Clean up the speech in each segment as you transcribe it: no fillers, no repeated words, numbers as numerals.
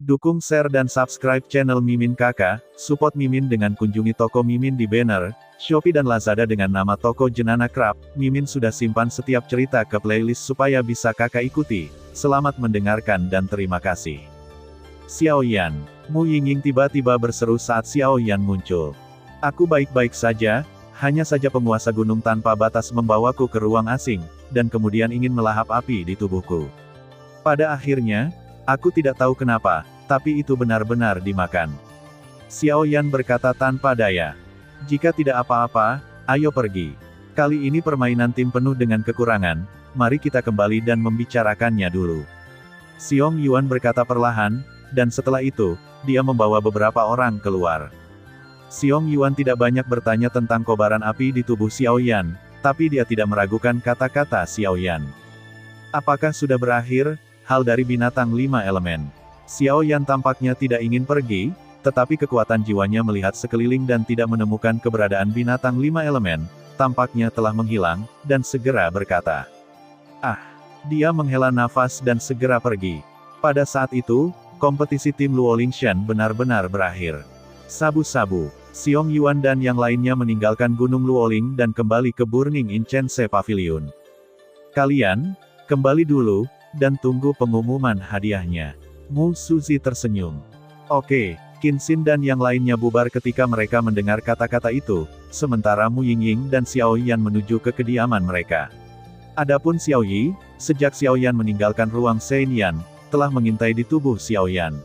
Dukung, share dan subscribe channel Mimin Kakak, support Mimin dengan kunjungi toko Mimin di banner, Shopee dan Lazada dengan nama toko Jenana Craft. Mimin sudah simpan setiap cerita ke playlist supaya bisa kakak ikuti. Selamat mendengarkan dan terima kasih. Xiao Yan. Mu Yingying tiba-tiba berseru saat Xiao Yan muncul. Aku baik-baik saja, hanya saja penguasa gunung tanpa batas membawaku ke ruang asing, dan kemudian ingin melahap api di tubuhku. Pada akhirnya, aku tidak tahu kenapa, tapi itu benar-benar dimakan. Xiao Yan berkata tanpa daya. Jika tidak apa-apa, ayo pergi. Kali ini permainan tim penuh dengan kekurangan, mari kita kembali dan membicarakannya dulu. Xiong Yuan berkata perlahan, dan setelah itu, dia membawa beberapa orang keluar. Xiong Yuan tidak banyak bertanya tentang kobaran api di tubuh Xiao Yan, tapi dia tidak meragukan kata-kata Xiao Yan. Apakah sudah berakhir? Hal dari binatang 5 elemen. Xiao Yan tampaknya tidak ingin pergi, tetapi kekuatan jiwanya melihat sekeliling dan tidak menemukan keberadaan binatang 5 elemen, tampaknya telah menghilang, dan segera berkata. Dia menghela nafas dan segera pergi. Pada saat itu, kompetisi tim Luo Lingshan benar-benar berakhir. Sabu-sabu, Xiong Yuan dan yang lainnya meninggalkan Gunung Luoling dan kembali ke Burning Incense Pavilion. Kalian, kembali dulu, dan tunggu pengumuman hadiahnya. Mu Suzy tersenyum. Oke, Qin Xin dan yang lainnya bubar ketika mereka mendengar kata-kata itu, sementara Mu Yingying dan Xiao Yan menuju ke kediaman mereka. Adapun Xiao Yi, sejak Xiao Yan meninggalkan ruang Shen Yan, telah mengintai di tubuh Xiao Yan.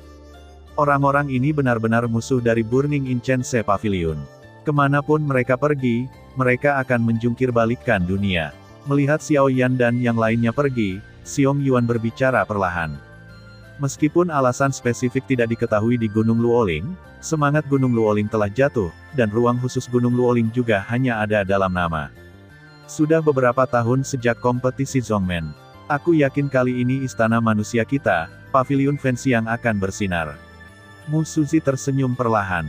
Orang-orang ini benar-benar musuh dari Burning Incense Pavilion. Kemanapun mereka pergi, mereka akan menjungkir balikkan dunia. Melihat Xiao Yan dan yang lainnya pergi, Xiong Yuan berbicara perlahan. Meskipun alasan spesifik tidak diketahui di Gunung Luoling, semangat Gunung Luoling telah jatuh, dan ruang khusus Gunung Luoling juga hanya ada dalam nama. Sudah beberapa tahun sejak kompetisi Zongmen. Aku yakin kali ini istana manusia kita, pavilion fancy yang akan bersinar. Mu Suzy tersenyum perlahan.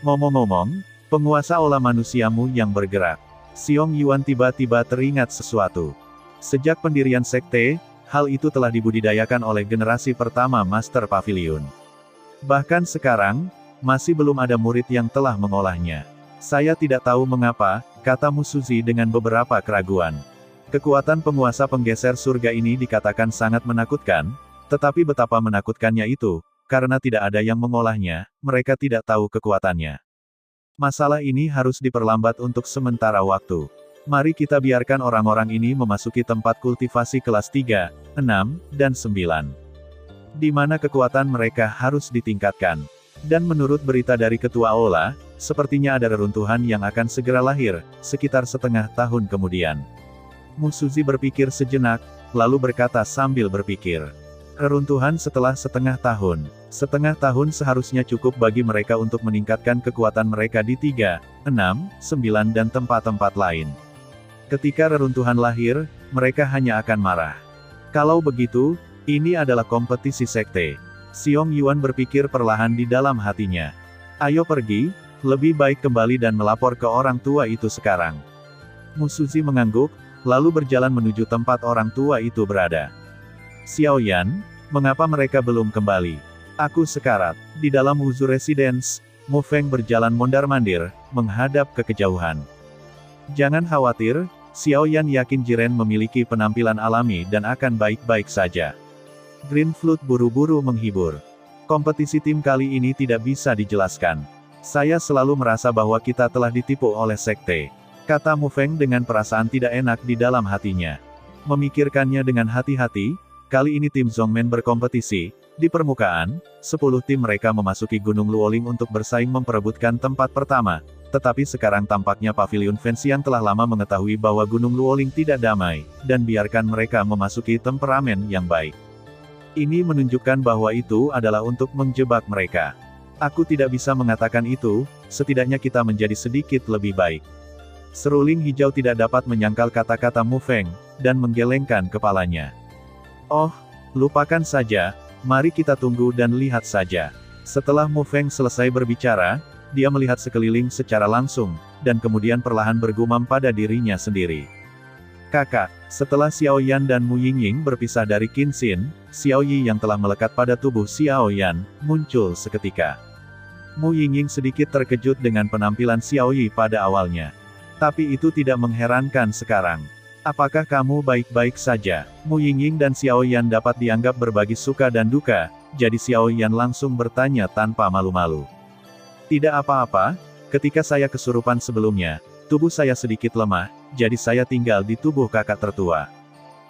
Ngomong-ngomong, penguasa olah manusiamu yang bergerak. Xiong Yuan tiba-tiba teringat sesuatu. Sejak pendirian sekte, hal itu telah dibudidayakan oleh generasi pertama Master Pavilion. Bahkan sekarang, masih belum ada murid yang telah mengolahnya. Saya tidak tahu mengapa, kata Mu Suzy dengan beberapa keraguan. Kekuatan penguasa penggeser surga ini dikatakan sangat menakutkan, tetapi betapa menakutkannya itu, karena tidak ada yang mengolahnya, mereka tidak tahu kekuatannya. Masalah ini harus diperlambat untuk sementara waktu. Mari kita biarkan orang-orang ini memasuki tempat kultivasi kelas 3, 6, dan 9. Di mana kekuatan mereka harus ditingkatkan. Dan menurut berita dari Ketua Ola, sepertinya ada reruntuhan yang akan segera lahir, sekitar setengah tahun kemudian. Mu Suzy berpikir sejenak, lalu berkata sambil berpikir. Reruntuhan setelah setengah tahun. Setengah tahun seharusnya cukup bagi mereka untuk meningkatkan kekuatan mereka di 3, 6, 9 dan tempat-tempat lain. Ketika reruntuhan lahir, mereka hanya akan marah. Kalau begitu, ini adalah kompetisi sekte. Xiong Yuan berpikir perlahan di dalam hatinya. Ayo pergi, lebih baik kembali dan melapor ke orang tua itu sekarang. Mu Suzy mengangguk, lalu berjalan menuju tempat orang tua itu berada. Xiao Yan, mengapa mereka belum kembali? Aku sekarat. Di dalam Wuzu Residence, Mu Feng berjalan mondar-mandir, menghadap ke kejauhan. Jangan khawatir, Xiao Yan yakin Jiren memiliki penampilan alami dan akan baik-baik saja. Green Flute buru-buru menghibur. Kompetisi tim kali ini tidak bisa dijelaskan. Saya selalu merasa bahwa kita telah ditipu oleh sekte. Kata Mu Feng dengan perasaan tidak enak di dalam hatinya. Memikirkannya dengan hati-hati, kali ini tim Zongmen berkompetisi. Di permukaan, 10 tim mereka memasuki Gunung Luoling untuk bersaing memperebutkan tempat pertama. Tetapi sekarang tampaknya pavilion fancy yang telah lama mengetahui bahwa Gunung Luoling tidak damai, dan biarkan mereka memasuki temperamen yang baik. Ini menunjukkan bahwa itu adalah untuk menjebak mereka. Aku tidak bisa mengatakan itu, setidaknya kita menjadi sedikit lebih baik. Seruling hijau tidak dapat menyangkal kata-kata Mu Feng, dan menggelengkan kepalanya. Oh, lupakan saja, mari kita tunggu dan lihat saja. Setelah Mu Feng selesai berbicara, dia melihat sekeliling secara langsung, dan kemudian perlahan bergumam pada dirinya sendiri. Kakak, setelah Xiao Yan dan Mu Yingying berpisah dari Qin Xin, Xiao Yi yang telah melekat pada tubuh Xiao Yan, muncul seketika. Mu Yingying sedikit terkejut dengan penampilan Xiao Yi pada awalnya. Tapi itu tidak mengherankan sekarang. Apakah kamu baik-baik saja? Mu Yingying dan Xiao Yan dapat dianggap berbagi suka dan duka, jadi Xiao Yan langsung bertanya tanpa malu-malu. Tidak apa-apa, ketika saya kesurupan sebelumnya, tubuh saya sedikit lemah, jadi saya tinggal di tubuh kakak tertua.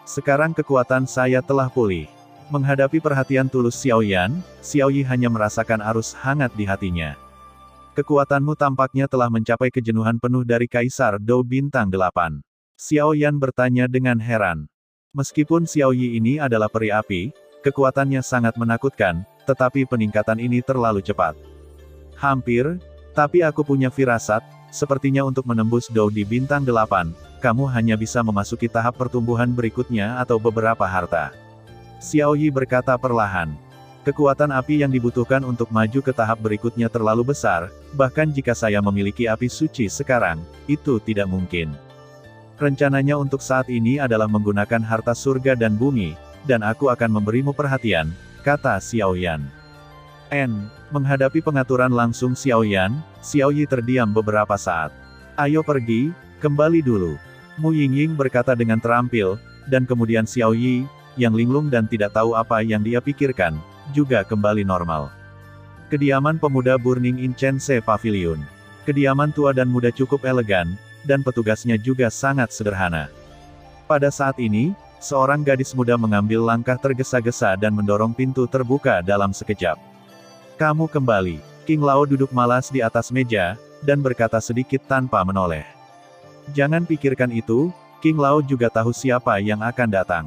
Sekarang kekuatan saya telah pulih. Menghadapi perhatian tulus Xiao Yan, Xiao Yi hanya merasakan arus hangat di hatinya. Kekuatanmu tampaknya telah mencapai kejenuhan penuh dari Kaisar Dou Bintang 8. Xiao Yan bertanya dengan heran. Meskipun Xiao Yi ini adalah peri api, kekuatannya sangat menakutkan, tetapi peningkatan ini terlalu cepat. Hampir, tapi aku punya firasat, sepertinya untuk menembus Dou di Bintang 8, kamu hanya bisa memasuki tahap pertumbuhan berikutnya atau beberapa harta. Xiao Yi berkata perlahan. Kekuatan api yang dibutuhkan untuk maju ke tahap berikutnya terlalu besar, bahkan jika saya memiliki api suci sekarang, itu tidak mungkin. Rencananya untuk saat ini adalah menggunakan harta surga dan bumi, dan aku akan memberimu perhatian, kata Xiao Yan. Menghadapi pengaturan langsung Xiao Yan, Xiao Yi terdiam beberapa saat. Ayo pergi, kembali dulu. Mu Yingying berkata dengan terampil, dan kemudian Xiao Yi, yang linglung dan tidak tahu apa yang dia pikirkan, juga kembali normal. Kediaman pemuda Burning Incense Pavilion. Kediaman tua dan muda cukup elegan, dan petugasnya juga sangat sederhana. Pada saat ini, seorang gadis muda mengambil langkah tergesa-gesa dan mendorong pintu terbuka dalam sekejap. Kamu kembali. King Lao duduk malas di atas meja, dan berkata sedikit tanpa menoleh. Jangan pikirkan itu, King Lao juga tahu siapa yang akan datang.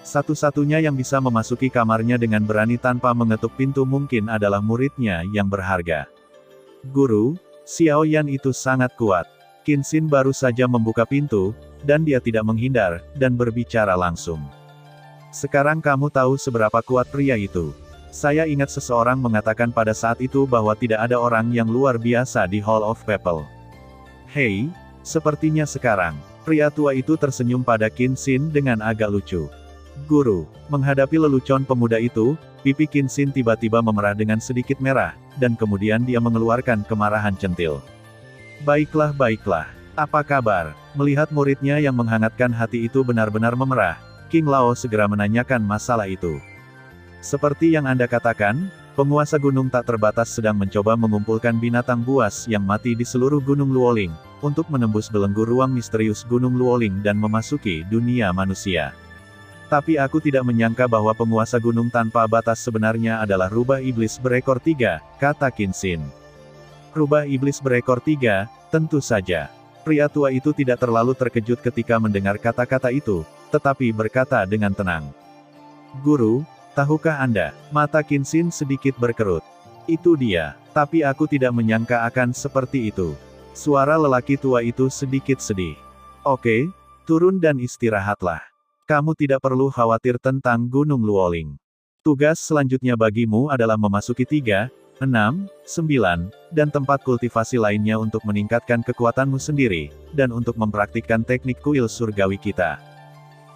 Satu-satunya yang bisa memasuki kamarnya dengan berani tanpa mengetuk pintu mungkin adalah muridnya yang berharga. Guru, Xiao Yan itu sangat kuat. Qin Xin baru saja membuka pintu, dan dia tidak menghindar, dan berbicara langsung. Sekarang kamu tahu seberapa kuat pria itu. Saya ingat seseorang mengatakan pada saat itu bahwa tidak ada orang yang luar biasa di Hall of People. Hei, sepertinya sekarang, pria tua itu tersenyum pada Qin Xin dengan agak lucu. Guru, menghadapi lelucon pemuda itu, pipi Qin Xin tiba-tiba memerah dengan sedikit merah, dan kemudian dia mengeluarkan kemarahan centil. Baiklah, apa kabar? Melihat muridnya yang menghangatkan hati itu benar-benar memerah, King Lao segera menanyakan masalah itu. Seperti yang Anda katakan, penguasa gunung tak terbatas sedang mencoba mengumpulkan binatang buas yang mati di seluruh Gunung Luoling, untuk menembus belenggu ruang misterius Gunung Luoling dan memasuki dunia manusia. Tapi aku tidak menyangka bahwa penguasa gunung tanpa batas sebenarnya adalah rubah iblis berekor 3, kata Qin Xin. Rubah iblis berekor 3, tentu saja. Pria tua itu tidak terlalu terkejut ketika mendengar kata-kata itu, tetapi berkata dengan tenang. Guru, tahukah Anda, mata Qin Xin sedikit berkerut. Itu dia, tapi aku tidak menyangka akan seperti itu. Suara lelaki tua itu sedikit sedih. Oke, turun dan istirahatlah. Kamu tidak perlu khawatir tentang Gunung Luoling. Tugas selanjutnya bagimu adalah memasuki 3, 6, 9, dan tempat kultivasi lainnya untuk meningkatkan kekuatanmu sendiri, dan untuk mempraktikkan teknik kuil surgawi kita.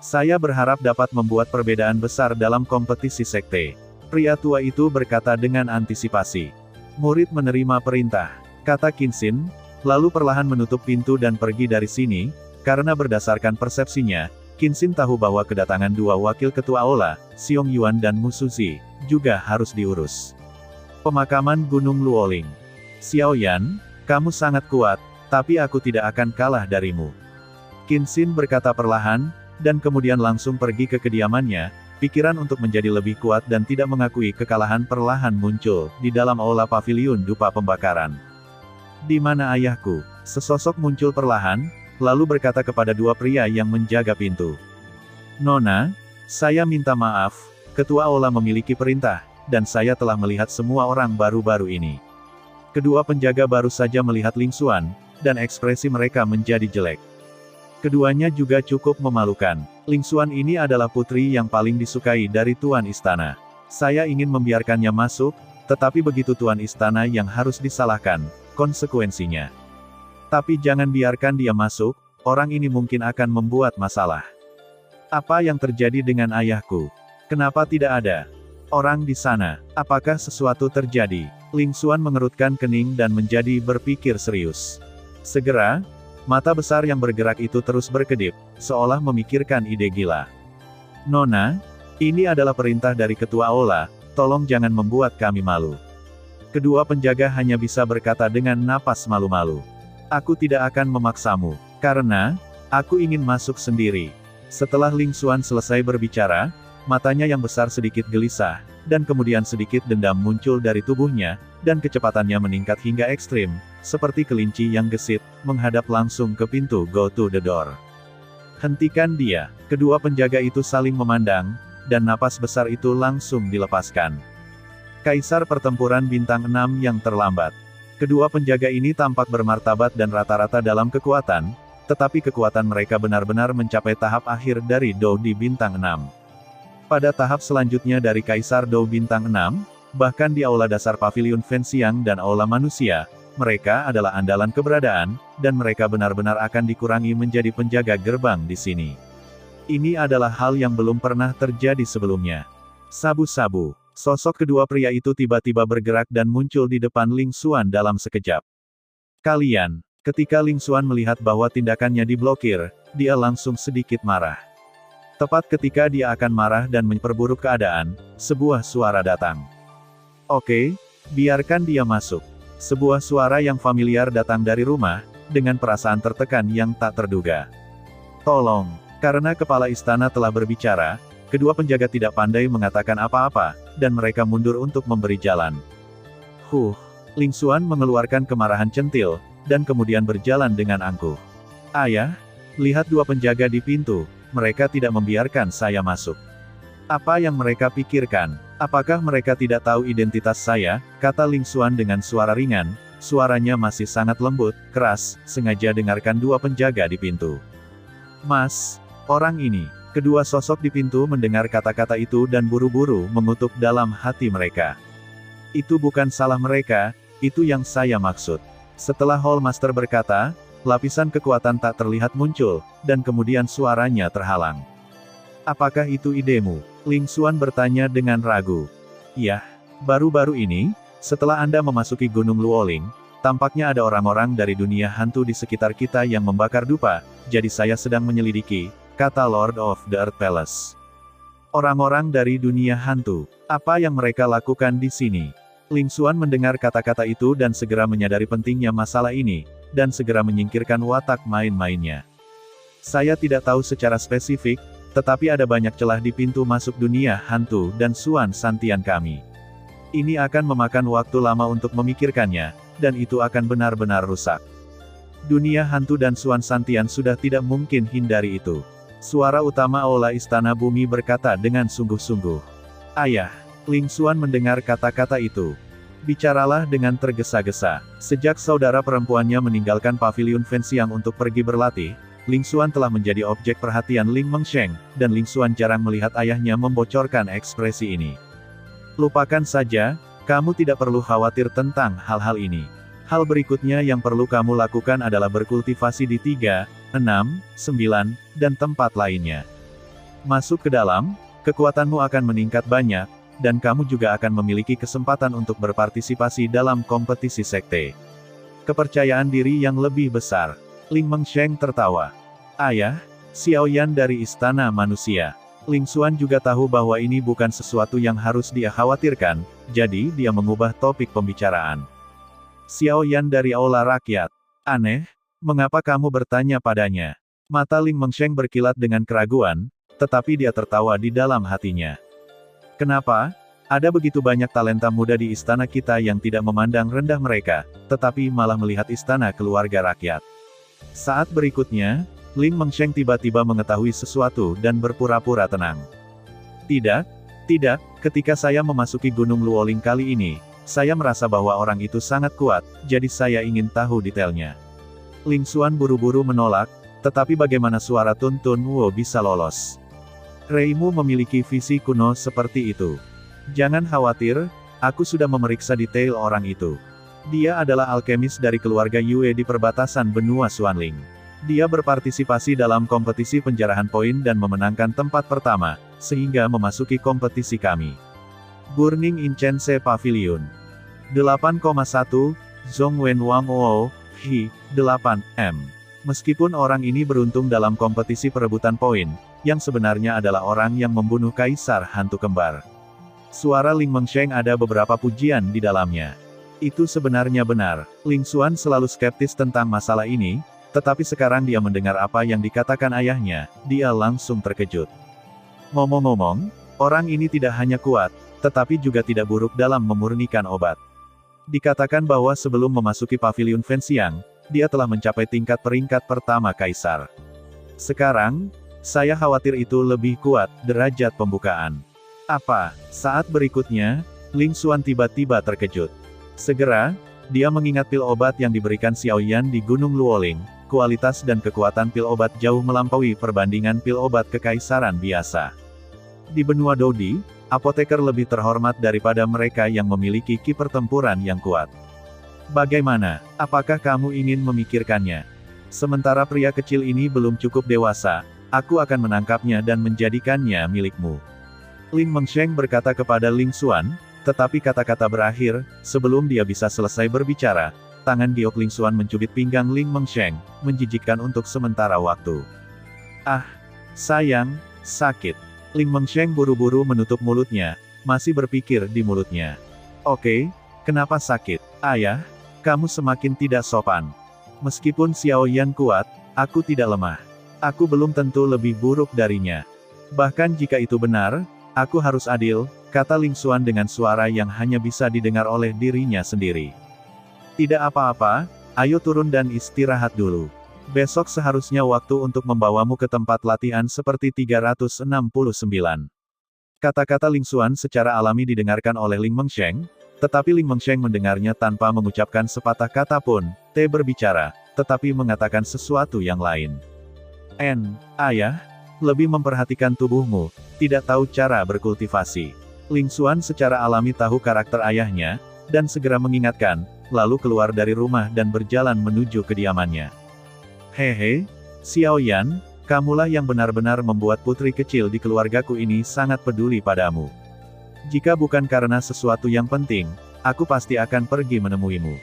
Saya berharap dapat membuat perbedaan besar dalam kompetisi sekte. Pria tua itu berkata dengan antisipasi. Murid menerima perintah, kata Qin Xin, lalu perlahan menutup pintu dan pergi dari sini, karena berdasarkan persepsinya, Qin Xin tahu bahwa kedatangan dua wakil ketua Aula, Xiong Yuan dan Mu Suzi, juga harus diurus. Pemakaman Gunung Luoling. Xiao Yan, kamu sangat kuat, tapi aku tidak akan kalah darimu. Qin Xin berkata perlahan, dan kemudian langsung pergi ke kediamannya. Pikiran untuk menjadi lebih kuat dan tidak mengakui kekalahan perlahan muncul di dalam aula paviliun dupa pembakaran. Di mana ayahku? Sesosok muncul perlahan, lalu berkata kepada dua pria yang menjaga pintu. Nona, saya minta maaf, ketua aula memiliki perintah, dan saya telah melihat semua orang baru-baru ini. Kedua penjaga baru saja melihat Ling Xuan, dan ekspresi mereka menjadi jelek. Keduanya juga cukup memalukan. Ling Xuan ini adalah putri yang paling disukai dari Tuan Istana. Saya ingin membiarkannya masuk, tetapi begitu Tuan Istana yang harus disalahkan, konsekuensinya. Tapi jangan biarkan dia masuk, orang ini mungkin akan membuat masalah. Apa yang terjadi dengan ayahku? Kenapa tidak ada orang di sana? Apakah sesuatu terjadi? Ling Xuan mengerutkan kening dan menjadi berpikir serius. Segera, mata besar yang bergerak itu terus berkedip, seolah memikirkan ide gila. Nona, ini adalah perintah dari ketua Aula, tolong jangan membuat kami malu. Kedua penjaga hanya bisa berkata dengan napas malu-malu. Aku tidak akan memaksamu, karena aku ingin masuk sendiri. Setelah Ling Xuan selesai berbicara, matanya yang besar sedikit gelisah, dan kemudian sedikit dendam muncul dari tubuhnya, dan kecepatannya meningkat hingga ekstrim, seperti kelinci yang gesit, menghadap langsung ke pintu go to the door. Hentikan dia. Kedua penjaga itu saling memandang, dan napas besar itu langsung dilepaskan. Kaisar pertempuran bintang 6 yang terlambat. Kedua penjaga ini tampak bermartabat dan rata-rata dalam kekuatan, tetapi kekuatan mereka benar-benar mencapai tahap akhir dari Dou di bintang 6. Pada tahap selanjutnya dari Kaisar Dou bintang 6, bahkan di aula dasar pavilion Fenxiang dan aula manusia, mereka adalah andalan keberadaan, dan mereka benar-benar akan dikurangi menjadi penjaga gerbang di sini. Ini adalah hal yang belum pernah terjadi sebelumnya. Sabu-sabu. Sosok kedua pria itu tiba-tiba bergerak dan muncul di depan Ling Xuan dalam sekejap. Kalian. Ketika Ling Xuan melihat bahwa tindakannya diblokir, dia langsung sedikit marah. Tepat ketika dia akan marah dan memperburuk keadaan, sebuah suara datang. Oke, biarkan dia masuk. Sebuah suara yang familiar datang dari rumah, dengan perasaan tertekan yang tak terduga. Tolong, karena kepala istana telah berbicara, kedua penjaga tidak pandai mengatakan apa-apa, dan mereka mundur untuk memberi jalan. Ling Xuan mengeluarkan kemarahan centil, dan kemudian berjalan dengan angkuh. Ayah, lihat dua penjaga di pintu, mereka tidak membiarkan saya masuk. Apa yang mereka pikirkan? Apakah mereka tidak tahu identitas saya? Kata Ling Xuan dengan suara ringan, suaranya masih sangat lembut, keras, sengaja dengarkan dua penjaga di pintu. Mas, orang ini. Kedua sosok di pintu mendengar kata-kata itu dan buru-buru mengutuk dalam hati mereka. Itu bukan salah mereka, itu yang saya maksud. Setelah Hall Master berkata, lapisan kekuatan tak terlihat muncul, dan kemudian suaranya terhalang. Apakah itu idemu? Ling Xuan bertanya dengan ragu. Ya, baru-baru ini, setelah Anda memasuki Gunung Luoling, tampaknya ada orang-orang dari dunia hantu di sekitar kita yang membakar dupa, jadi saya sedang menyelidiki, kata Lord of the Earth Palace. Orang-orang dari dunia hantu, apa yang mereka lakukan di sini? Ling Xuan mendengar kata-kata itu dan segera menyadari pentingnya masalah ini, dan segera menyingkirkan watak main-mainnya. Saya tidak tahu secara spesifik, tetapi ada banyak celah di pintu masuk dunia hantu dan Xuan Santian kami. Ini akan memakan waktu lama untuk memikirkannya, dan itu akan benar-benar rusak. Dunia hantu dan Xuan Santian sudah tidak mungkin hindari itu. Suara utama aula istana bumi berkata dengan sungguh-sungguh. Ayah. Ling Xuan mendengar kata-kata itu. Bicaralah dengan tergesa-gesa. Sejak saudara perempuannya meninggalkan pavilion Fenxiang untuk pergi berlatih, Ling Xuan telah menjadi objek perhatian Ling Mengsheng, dan Ling Xuan jarang melihat ayahnya membocorkan ekspresi ini. Lupakan saja, kamu tidak perlu khawatir tentang hal-hal ini. Hal berikutnya yang perlu kamu lakukan adalah berkultivasi di 3, 6, 9, dan tempat lainnya. Masuk ke dalam, kekuatanmu akan meningkat banyak, dan kamu juga akan memiliki kesempatan untuk berpartisipasi dalam kompetisi sekte. Kepercayaan diri yang lebih besar. Ling Mengsheng tertawa. Ayah, Xiaoyan dari Istana Manusia. Ling Xuan juga tahu bahwa ini bukan sesuatu yang harus dia khawatirkan, jadi dia mengubah topik pembicaraan. Xiaoyan dari Aula Rakyat. Aneh, mengapa kamu bertanya padanya? Mata Ling Mengsheng berkilat dengan keraguan, tetapi dia tertawa di dalam hatinya. Kenapa? Ada begitu banyak talenta muda di istana kita yang tidak memandang rendah mereka, tetapi malah melihat istana keluarga rakyat. Saat berikutnya, Ling Mengsheng tiba-tiba mengetahui sesuatu dan berpura-pura tenang. Tidak, ketika saya memasuki Gunung Luoling kali ini, saya merasa bahwa orang itu sangat kuat, jadi saya ingin tahu detailnya. Ling Xuan buru-buru menolak, tetapi bagaimana suara Tun Tun Wo bisa lolos? Reimu memiliki visi kuno seperti itu. Jangan khawatir, aku sudah memeriksa detail orang itu. Dia adalah alkemis dari keluarga Yue di perbatasan benua Xuanling. Dia berpartisipasi dalam kompetisi penjarahan poin dan memenangkan tempat pertama, sehingga memasuki kompetisi kami. Burning Incense Pavilion. 8,1, Zhongwen Wang Wo, Hi, 8, M. Meskipun orang ini beruntung dalam kompetisi perebutan poin, yang sebenarnya adalah orang yang membunuh kaisar hantu kembar. Suara Ling Mengsheng ada beberapa pujian di dalamnya. Itu sebenarnya benar. Ling Xuan selalu skeptis tentang masalah ini, tetapi sekarang dia mendengar apa yang dikatakan ayahnya, dia langsung terkejut. Ngomong-ngomong, orang ini tidak hanya kuat, tetapi juga tidak buruk dalam memurnikan obat. Dikatakan bahwa sebelum memasuki pavilion Fenxiang, dia telah mencapai tingkat peringkat pertama kaisar. Sekarang, saya khawatir itu lebih kuat, derajat pembukaan. Apa? Saat berikutnya, Ling Xuan tiba-tiba terkejut. Segera, dia mengingat pil obat yang diberikan Xiao Yan di Gunung Luoling. Kualitas dan kekuatan pil obat jauh melampaui perbandingan pil obat kekaisaran biasa. Di benua Dodi, apoteker lebih terhormat daripada mereka yang memiliki ki pertempuran yang kuat. Bagaimana? Apakah kamu ingin memikirkannya? Sementara pria kecil ini belum cukup dewasa, aku akan menangkapnya dan menjadikannya milikmu. Ling Mengsheng berkata kepada Ling Xuan, tetapi kata-kata berakhir, sebelum dia bisa selesai berbicara, tangan giok Ling Xuan mencubit pinggang Ling Mengsheng, menjijikkan untuk sementara waktu. Ah, sayang, sakit. Ling Mengsheng buru-buru menutup mulutnya, masih berpikir di mulutnya. Oke, kenapa sakit? Ayah, kamu semakin tidak sopan. Meskipun Xiao Yan kuat, aku tidak lemah. Aku belum tentu lebih buruk darinya. Bahkan jika itu benar, aku harus adil, kata Ling Xuan dengan suara yang hanya bisa didengar oleh dirinya sendiri. Tidak apa-apa, ayo turun dan istirahat dulu. Besok seharusnya waktu untuk membawamu ke tempat latihan seperti 369. Kata-kata Ling Xuan secara alami didengarkan oleh Ling Mengsheng, tetapi Ling Mengsheng mendengarnya tanpa mengucapkan sepatah kata pun. Te berbicara, tetapi mengatakan sesuatu yang lain. Ayah, lebih memperhatikan tubuhmu, tidak tahu cara berkultivasi. Ling Xuan secara alami tahu karakter ayahnya, dan segera mengingatkan, lalu keluar dari rumah dan berjalan menuju kediamannya. Hehe, Xiao Yan, kamulah yang benar-benar membuat putri kecil di keluargaku ini sangat peduli padamu. Jika bukan karena sesuatu yang penting, aku pasti akan pergi menemuimu.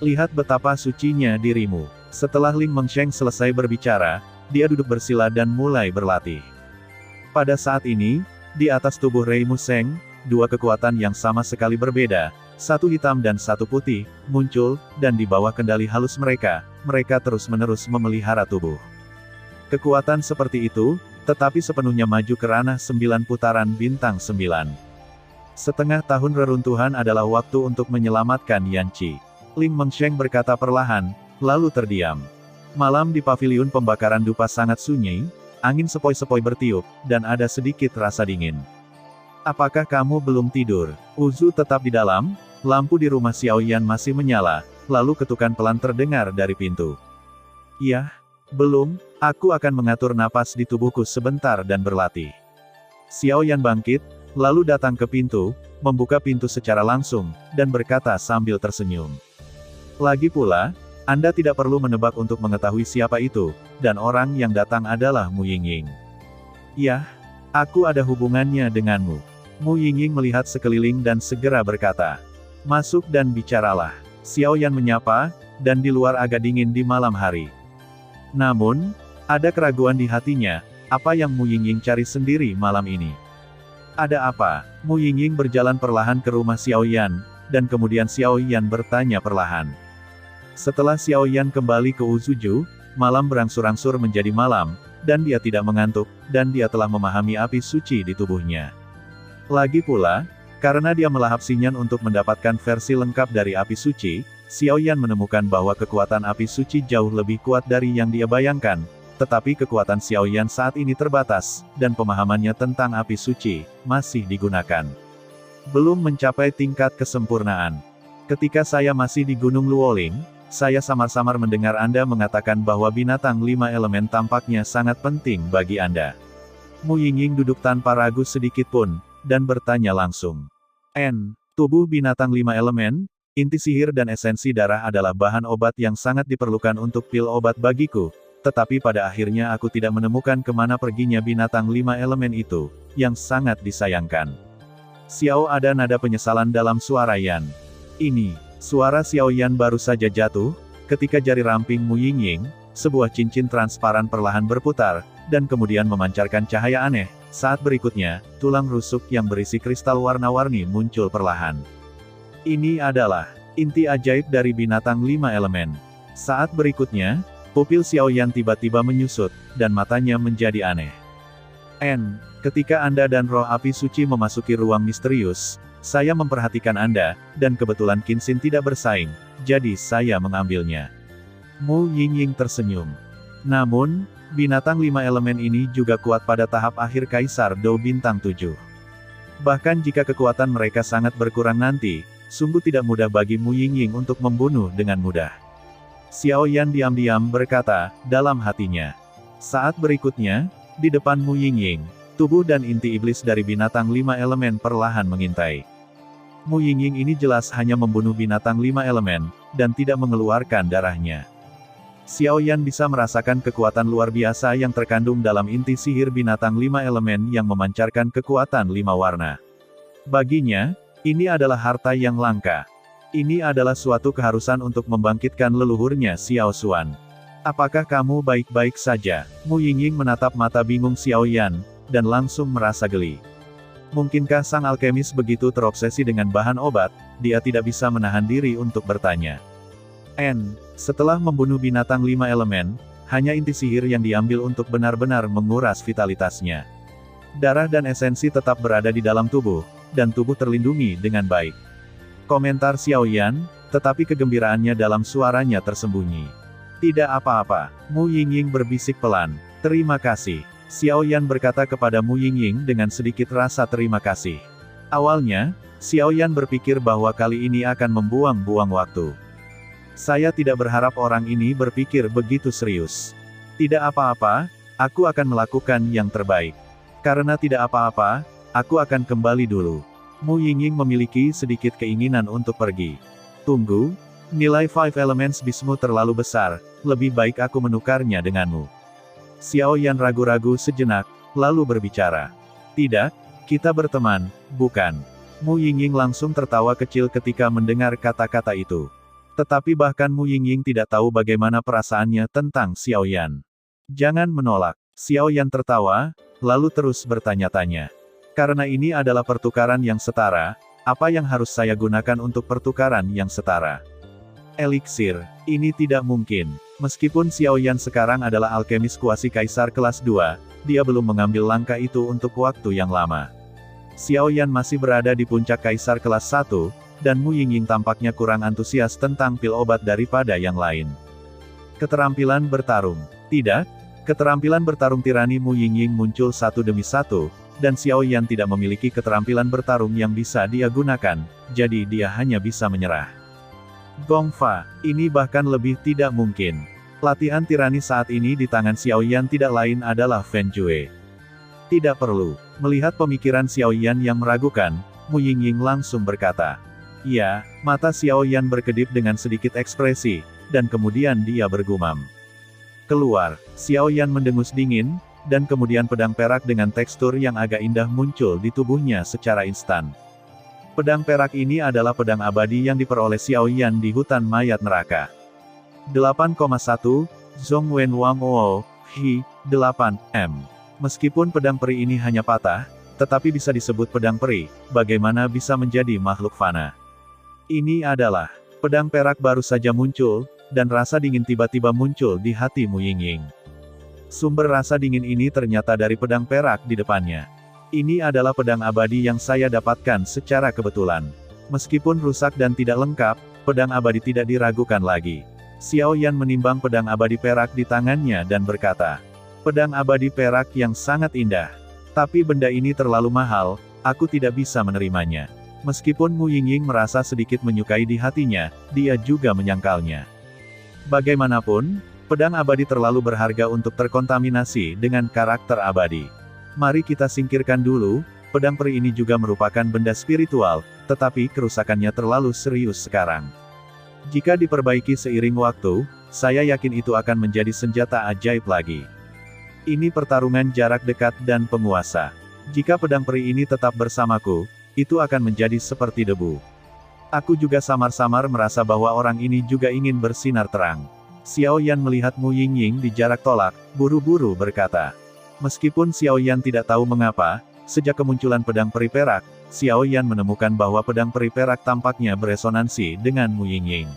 Lihat betapa sucinya dirimu. Setelah Ling Mengsheng selesai berbicara, dia duduk bersila dan mulai berlatih. Pada saat ini, di atas tubuh Rei Museng, dua kekuatan yang sama sekali berbeda, satu hitam dan satu putih, muncul, dan di bawah kendali halus mereka terus-menerus memelihara tubuh. Kekuatan seperti itu, tetapi sepenuhnya maju ke ranah 9 putaran bintang 9. Setengah tahun reruntuhan adalah waktu untuk menyelamatkan Yanqi. Ling Mengsheng berkata perlahan, lalu terdiam. Malam di paviliun pembakaran dupa sangat sunyi, angin sepoi-sepoi bertiup, dan ada sedikit rasa dingin. Apakah kamu belum tidur? Uzu tetap di dalam, lampu di rumah Xiao Yan masih menyala, lalu ketukan pelan terdengar dari pintu. Iya, belum, aku akan mengatur napas di tubuhku sebentar dan berlatih. Xiao Yan bangkit, lalu datang ke pintu, membuka pintu secara langsung, dan berkata sambil tersenyum. Lagi pula, Anda tidak perlu menebak untuk mengetahui siapa itu, dan orang yang datang adalah Mu Yingying. Yah, aku ada hubungannya denganmu. Mu Yingying melihat sekeliling dan segera berkata, masuk dan bicaralah. Xiao Yan menyapa, dan di luar agak dingin di malam hari. Namun, ada keraguan di hatinya, apa yang Mu Yingying cari sendiri malam ini? Ada apa? Mu Yingying berjalan perlahan ke rumah Xiao Yan, dan kemudian Xiao Yan bertanya perlahan. Setelah Xiao Yan kembali ke Uzuju, malam berangsur-angsur menjadi malam, dan dia tidak mengantuk, dan dia telah memahami api suci di tubuhnya. Lagi pula, karena dia melahap Xinyan untuk mendapatkan versi lengkap dari api suci, Xiao Yan menemukan bahwa kekuatan api suci jauh lebih kuat dari yang dia bayangkan, tetapi kekuatan Xiao Yan saat ini terbatas, dan pemahamannya tentang api suci masih digunakan. Belum mencapai tingkat kesempurnaan. Ketika saya masih di Gunung Luoling, saya samar-samar mendengar Anda mengatakan bahwa binatang 5 elemen tampaknya sangat penting bagi Anda. Mu Yingying duduk tanpa ragu sedikit pun, dan bertanya langsung. Tubuh binatang 5 elemen, inti sihir dan esensi darah adalah bahan obat yang sangat diperlukan untuk pil obat bagiku, tetapi pada akhirnya aku tidak menemukan kemana perginya binatang 5 elemen itu, yang sangat disayangkan. Xiao, ada nada penyesalan dalam suara Yan. Ini, suara Xiao Yan baru saja jatuh, ketika jari ramping Mu Yingying, sebuah cincin transparan perlahan berputar, dan kemudian memancarkan cahaya aneh. Saat berikutnya, tulang rusuk yang berisi kristal warna-warni muncul perlahan. Ini adalah inti ajaib dari binatang 5 elemen. Saat berikutnya, pupil Xiao Yan tiba-tiba menyusut, dan matanya menjadi aneh. Ketika Anda dan roh api suci memasuki ruang misterius, saya memperhatikan Anda, dan kebetulan Qinxin tidak bersaing, jadi saya mengambilnya. Mu Yingying tersenyum. Namun, binatang 5 elemen ini juga kuat pada tahap akhir Kaisar Dou Bintang 7. Bahkan jika kekuatan mereka sangat berkurang nanti, sungguh tidak mudah bagi Mu Yingying untuk membunuh dengan mudah. Xiao Yan diam-diam berkata, dalam hatinya. Saat berikutnya, di depan Mu Yingying, tubuh dan inti iblis dari binatang 5 elemen perlahan mengintai. Mu Yingying ini jelas hanya membunuh binatang 5 elemen, dan tidak mengeluarkan darahnya. Xiao Yan bisa merasakan kekuatan luar biasa yang terkandung dalam inti sihir binatang 5 elemen yang memancarkan kekuatan 5 warna. Baginya, ini adalah harta yang langka. Ini adalah suatu keharusan untuk membangkitkan leluhurnya Xiao Xuan. Apakah kamu baik-baik saja? Mu Yingying menatap mata bingung Xiao Yan, dan langsung merasa geli. Mungkinkah sang alkemis begitu terobsesi dengan bahan obat, dia tidak bisa menahan diri untuk bertanya. Setelah membunuh binatang 5 elemen, hanya inti sihir yang diambil untuk benar-benar menguras vitalitasnya. Darah dan esensi tetap berada di dalam tubuh, dan tubuh terlindungi dengan baik. Komentar Xiao Yan, tetapi kegembiraannya dalam suaranya tersembunyi. Tidak apa-apa, Mu Yingying berbisik pelan. Terima kasih. Xiao Yan berkata kepada Mu Yingying dengan sedikit rasa terima kasih. Awalnya, Xiao Yan berpikir bahwa kali ini akan membuang-buang waktu. Saya tidak berharap orang ini berpikir begitu serius. Tidak apa-apa, aku akan melakukan yang terbaik. Karena tidak apa-apa, aku akan kembali dulu. Mu Yingying memiliki sedikit keinginan untuk pergi. Tunggu, nilai 5 Elements bismu terlalu besar, lebih baik aku menukarnya denganmu. Xiao Yan ragu-ragu sejenak, lalu berbicara. Tidak, kita berteman, bukan? Mu Yingying langsung tertawa kecil ketika mendengar kata-kata itu. Tetapi bahkan Mu Yingying tidak tahu bagaimana perasaannya tentang Xiao Yan. Jangan menolak. Xiao Yan tertawa, lalu terus bertanya-tanya. Karena ini adalah pertukaran yang setara, apa yang harus saya gunakan untuk pertukaran yang setara? Eliksir, ini tidak mungkin. Meskipun Xiao Yan sekarang adalah alkemis kuasi kaisar kelas 2, dia belum mengambil langkah itu untuk waktu yang lama. Xiao Yan masih berada di puncak kaisar kelas 1, dan Mu Yingying tampaknya kurang antusias tentang pil obat daripada yang lain. Keterampilan bertarung. Tidak, keterampilan bertarung tirani Mu Yingying muncul satu demi satu, dan Xiao Yan tidak memiliki keterampilan bertarung yang bisa dia gunakan, jadi dia hanya bisa menyerah. Gong Fa, ini bahkan lebih tidak mungkin. Latihan tirani saat ini di tangan Xiao Yan tidak lain adalah Fen Jue. Tidak perlu. Melihat pemikiran Xiao Yan yang meragukan, Mu Yingying langsung berkata. Ya, mata Xiao Yan berkedip dengan sedikit ekspresi, dan kemudian dia bergumam. Keluar, Xiao Yan mendengus dingin, dan kemudian pedang perak dengan tekstur yang agak indah muncul di tubuhnya secara instan. Pedang perak ini adalah pedang abadi yang diperoleh Xiao Yan di hutan mayat neraka. 8,1, Zhong Wen Wang O, Hi, 8, M. Meskipun pedang peri ini hanya patah, tetapi bisa disebut pedang peri, bagaimana bisa menjadi makhluk fana? Ini adalah pedang perak baru saja muncul, dan rasa dingin tiba-tiba muncul di hati Mu Yingying. Sumber rasa dingin ini ternyata dari pedang perak di depannya. Ini adalah pedang abadi yang saya dapatkan secara kebetulan. Meskipun rusak dan tidak lengkap, pedang abadi tidak diragukan lagi. Xiao Yan menimbang pedang abadi perak di tangannya dan berkata, pedang abadi perak yang sangat indah. Tapi benda ini terlalu mahal, aku tidak bisa menerimanya. Meskipun Mu Yingying merasa sedikit menyukai di hatinya, dia juga menyangkalnya. Bagaimanapun, pedang abadi terlalu berharga untuk terkontaminasi dengan karakter abadi. Mari kita singkirkan dulu, pedang peri ini juga merupakan benda spiritual, tetapi kerusakannya terlalu serius sekarang. Jika diperbaiki seiring waktu, saya yakin itu akan menjadi senjata ajaib lagi. Ini pertarungan jarak dekat dan penguasa. Jika pedang peri ini tetap bersamaku, itu akan menjadi seperti debu. Aku juga samar-samar merasa bahwa orang ini juga ingin bersinar terang. Xiao Yan melihat Mu Yingying di jarak tolak, buru-buru berkata. Meskipun Xiao Yan tidak tahu mengapa, sejak kemunculan pedang peri perak, Xiao Yan menemukan bahwa pedang peri perak tampaknya beresonansi dengan Mu Yingying.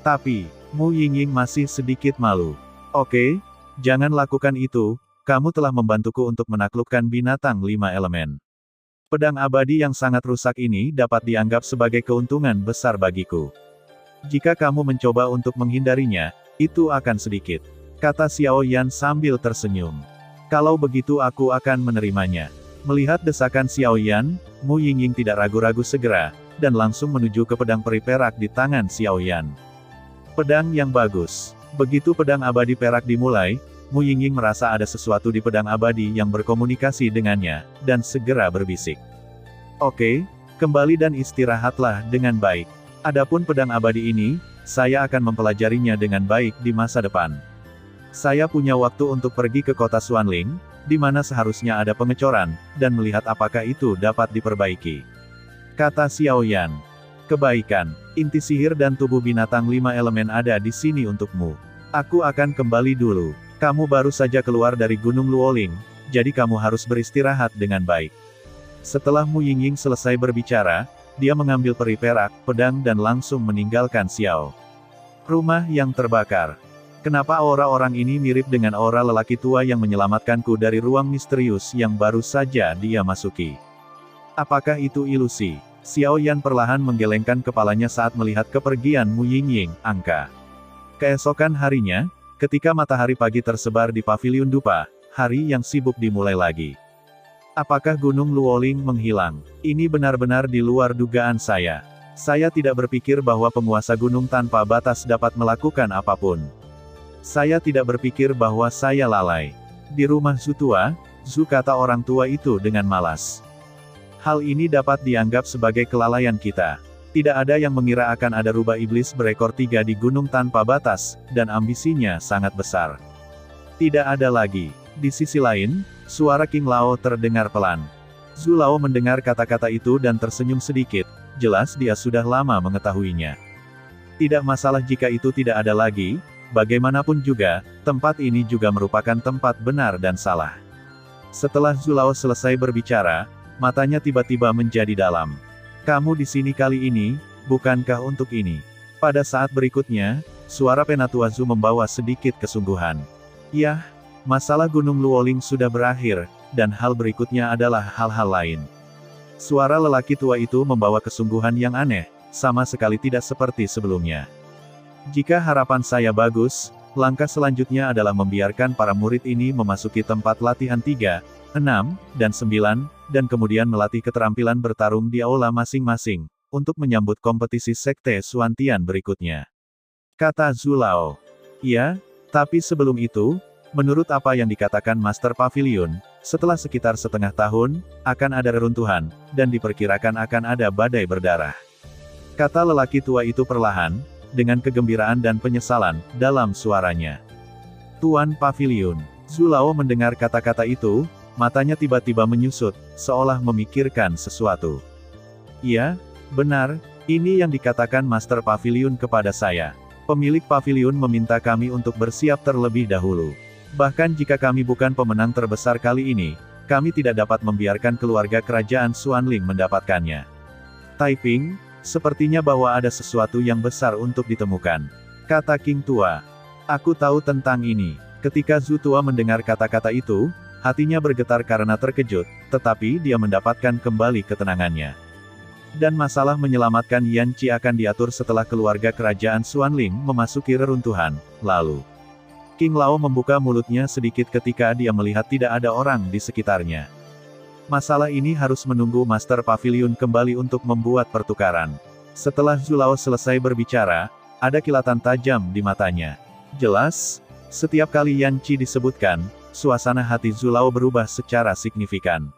Tapi, Mu Yingying masih sedikit malu. Oke, jangan lakukan itu, kamu telah membantuku untuk menaklukkan binatang 5 elemen. Pedang abadi yang sangat rusak ini dapat dianggap sebagai keuntungan besar bagiku. Jika kamu mencoba untuk menghindarinya, itu akan sedikit, kata Xiao Yan sambil tersenyum. Kalau begitu aku akan menerimanya. Melihat desakan Xiao Yan, Mu Yingying tidak ragu-ragu segera, dan langsung menuju ke pedang peri perak di tangan Xiao Yan. Pedang yang bagus. Begitu pedang abadi perak dimulai, Mu Yingying merasa ada sesuatu di pedang abadi yang berkomunikasi dengannya, dan segera berbisik. Oke, kembali dan istirahatlah dengan baik. Adapun pedang abadi ini, saya akan mempelajarinya dengan baik di masa depan. Saya punya waktu untuk pergi ke kota Xuanling, di mana seharusnya ada pengecoran, dan melihat apakah itu dapat diperbaiki. Kata Xiao Yan. Kebaikan, inti sihir dan tubuh binatang 5 elemen ada di sini untukmu. Aku akan kembali dulu. Kamu baru saja keluar dari Gunung Luoling, jadi kamu harus beristirahat dengan baik. Setelah Mu Yingying selesai berbicara, dia mengambil peri perak, pedang dan langsung meninggalkan Xiao. Rumah yang terbakar. Kenapa aura orang ini mirip dengan aura lelaki tua yang menyelamatkanku dari ruang misterius yang baru saja dia masuki? Apakah itu ilusi? Xiao Yan perlahan menggelengkan kepalanya saat melihat kepergian Mu Yingying, angka. Keesokan harinya, ketika matahari pagi tersebar di paviliun dupa, hari yang sibuk dimulai lagi. Apakah Gunung Luoling menghilang? Ini benar-benar di luar dugaan saya. Saya tidak berpikir bahwa penguasa gunung tanpa batas dapat melakukan apapun. Saya tidak berpikir bahwa saya lalai. Di rumah Zhu tua, Zhu kata orang tua itu dengan malas. Hal ini dapat dianggap sebagai kelalaian kita. Tidak ada yang mengira akan ada rubah iblis berekor 3 di gunung tanpa batas, dan ambisinya sangat besar. Tidak ada lagi. Di sisi lain, suara King Lao terdengar pelan. Zhu Lao mendengar kata-kata itu dan tersenyum sedikit, jelas dia sudah lama mengetahuinya. Tidak masalah jika itu tidak ada lagi, bagaimanapun juga, tempat ini juga merupakan tempat benar dan salah. Setelah Zhu Lao selesai berbicara, matanya tiba-tiba menjadi dalam. Kamu di sini kali ini, bukankah untuk ini? Pada saat berikutnya, suara Penatua Zhu membawa sedikit kesungguhan. Yah, masalah Gunung Luoling sudah berakhir, dan hal berikutnya adalah hal-hal lain. Suara lelaki tua itu membawa kesungguhan yang aneh, sama sekali tidak seperti sebelumnya. Jika harapan saya bagus, langkah selanjutnya adalah membiarkan para murid ini memasuki tempat latihan 3, 6, dan 9, dan kemudian melatih keterampilan bertarung di aula masing-masing, untuk menyambut kompetisi Sekte Xuantian berikutnya. Kata Zhu Lao. Iya, tapi sebelum itu, menurut apa yang dikatakan Master Pavilion, setelah sekitar setengah tahun, akan ada reruntuhan, dan diperkirakan akan ada badai berdarah. Kata lelaki tua itu perlahan, dengan kegembiraan dan penyesalan, dalam suaranya. Tuan Pavilion. Zhu Lao mendengar kata-kata itu, matanya tiba-tiba menyusut, seolah memikirkan sesuatu. Iya, benar, ini yang dikatakan Master Pavilion kepada saya. Pemilik pavilion meminta kami untuk bersiap terlebih dahulu. Bahkan jika kami bukan pemenang terbesar kali ini, kami tidak dapat membiarkan keluarga kerajaan Xuanling mendapatkannya. Taiping, sepertinya bahwa ada sesuatu yang besar untuk ditemukan. Kata King Tua. Aku tahu tentang ini. Ketika Zhu Tua mendengar kata-kata itu, hatinya bergetar karena terkejut, tetapi dia mendapatkan kembali ketenangannya. Dan masalah menyelamatkan Yan Qi akan diatur setelah keluarga kerajaan Xuanling memasuki reruntuhan, lalu. King Lao membuka mulutnya sedikit ketika dia melihat tidak ada orang di sekitarnya. Masalah ini harus menunggu Master Pavilion kembali untuk membuat pertukaran. Setelah Zhu Lao selesai berbicara, ada kilatan tajam di matanya. Jelas, setiap kali Yan Qi disebutkan, suasana hati Zhu Lao berubah secara signifikan.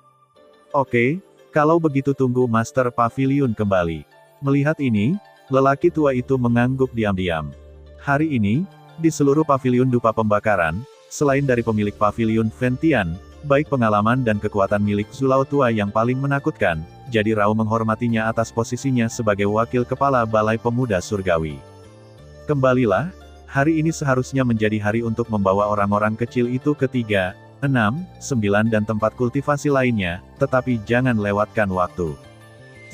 Oke, kalau begitu tunggu Master Pavilion kembali. Melihat ini, lelaki tua itu mengangguk diam-diam. Hari ini, Di seluruh paviliun dupa pembakaran, selain dari pemilik paviliun Ventian, baik pengalaman dan kekuatan milik Zulao tua yang paling menakutkan, jadi Rao menghormatinya atas posisinya sebagai wakil kepala Balai Pemuda Surgawi. Kembalilah, hari ini seharusnya menjadi hari untuk membawa orang-orang kecil itu ke 3, 6, 9 dan tempat kultivasi lainnya, tetapi jangan lewatkan waktu.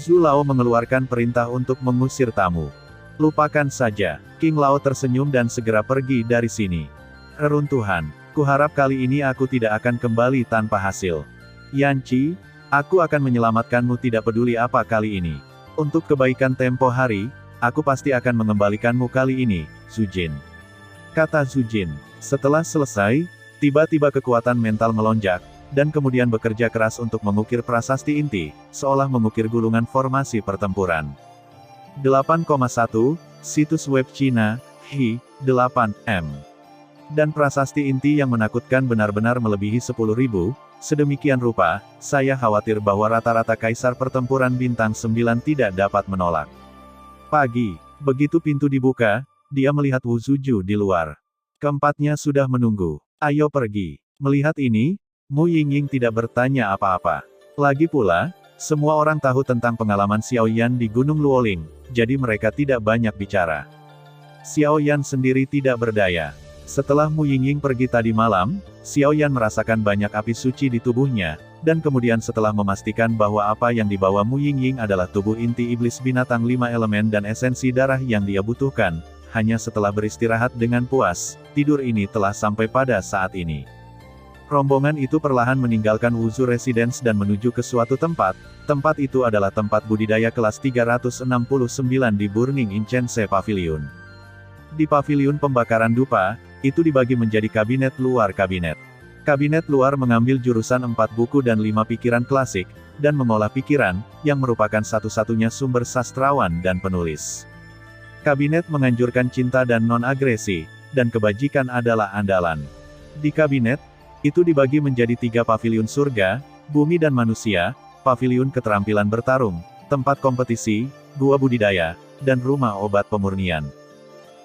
Zulao mengeluarkan perintah untuk mengusir tamu. Lupakan saja. King Lao tersenyum dan segera pergi dari sini. Reruntuhan. Kuharap kali ini aku tidak akan kembali tanpa hasil. Yanqi, aku akan menyelamatkanmu tidak peduli apa kali ini. Untuk kebaikan tempo hari, aku pasti akan mengembalikanmu kali ini, Zujin. Kata Zujin. Setelah selesai, tiba-tiba kekuatan mental melonjak, dan kemudian bekerja keras untuk mengukir prasasti inti, seolah mengukir gulungan formasi pertempuran. 8,1, situs web Cina, Hi, 8M. Dan prasasti inti yang menakutkan benar-benar melebihi 10.000, sedemikian rupa, saya khawatir bahwa rata-rata kaisar pertempuran bintang 9 tidak dapat menolak. Pagi, begitu pintu dibuka, dia melihat Wu Zuju di luar. Keempatnya sudah menunggu. Ayo pergi. Melihat ini, Mu Yingying tidak bertanya apa-apa. Lagi pula, semua orang tahu tentang pengalaman Xiao Yan di Gunung Luoling, jadi mereka tidak banyak bicara. Xiao Yan sendiri tidak berdaya. Setelah Mu Yingying pergi tadi malam, Xiao Yan merasakan banyak api suci di tubuhnya, dan kemudian setelah memastikan bahwa apa yang dibawa Mu Yingying adalah tubuh inti iblis binatang 5 elemen dan esensi darah yang dia butuhkan, hanya setelah beristirahat dengan puas, tidur ini telah sampai pada saat ini. Rombongan itu perlahan meninggalkan Wuzhu Residence dan menuju ke suatu tempat itu adalah tempat budidaya kelas 369 di Burning Incense Pavilion. Di paviliun pembakaran dupa, itu dibagi menjadi kabinet luar kabinet. Kabinet luar mengambil jurusan 4 buku dan 5 pikiran klasik, dan mengolah pikiran, yang merupakan satu-satunya sumber sastrawan dan penulis. Kabinet menganjurkan cinta dan non-agresi, dan kebajikan adalah andalan. Di kabinet, itu dibagi menjadi 3 paviliun surga, bumi dan manusia, paviliun keterampilan bertarung, tempat kompetisi, gua budidaya, dan rumah obat pemurnian.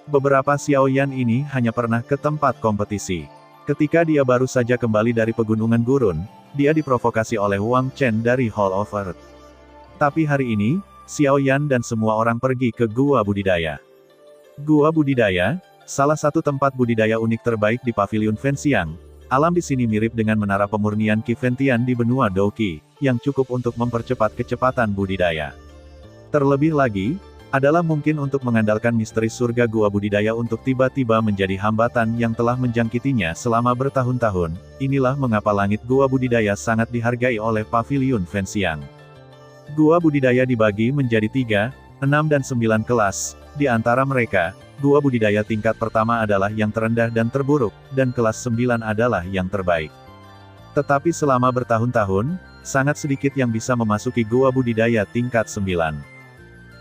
Beberapa Xiao Yan ini hanya pernah ke tempat kompetisi. Ketika dia baru saja kembali dari pegunungan gurun, dia diprovokasi oleh Wang Chen dari Hall of Earth. Tapi hari ini, Xiao Yan dan semua orang pergi ke gua budidaya. Gua budidaya, salah satu tempat budidaya unik terbaik di paviliun Fenxiang. Alam di sini mirip dengan menara pemurnian Qi Ventian di benua Douqi, yang cukup untuk mempercepat kecepatan budidaya. Terlebih lagi, adalah mungkin untuk mengandalkan misteri surga gua budidaya untuk tiba-tiba menjadi hambatan yang telah menjangkitinya selama bertahun-tahun. Inilah mengapa langit gua budidaya sangat dihargai oleh paviliun Fenxiang. Gua budidaya dibagi menjadi 3, 6 dan 9 kelas, di antara mereka, gua budidaya tingkat pertama adalah yang terendah dan terburuk, dan kelas 9 adalah yang terbaik. Tetapi selama bertahun-tahun, sangat sedikit yang bisa memasuki gua budidaya tingkat 9.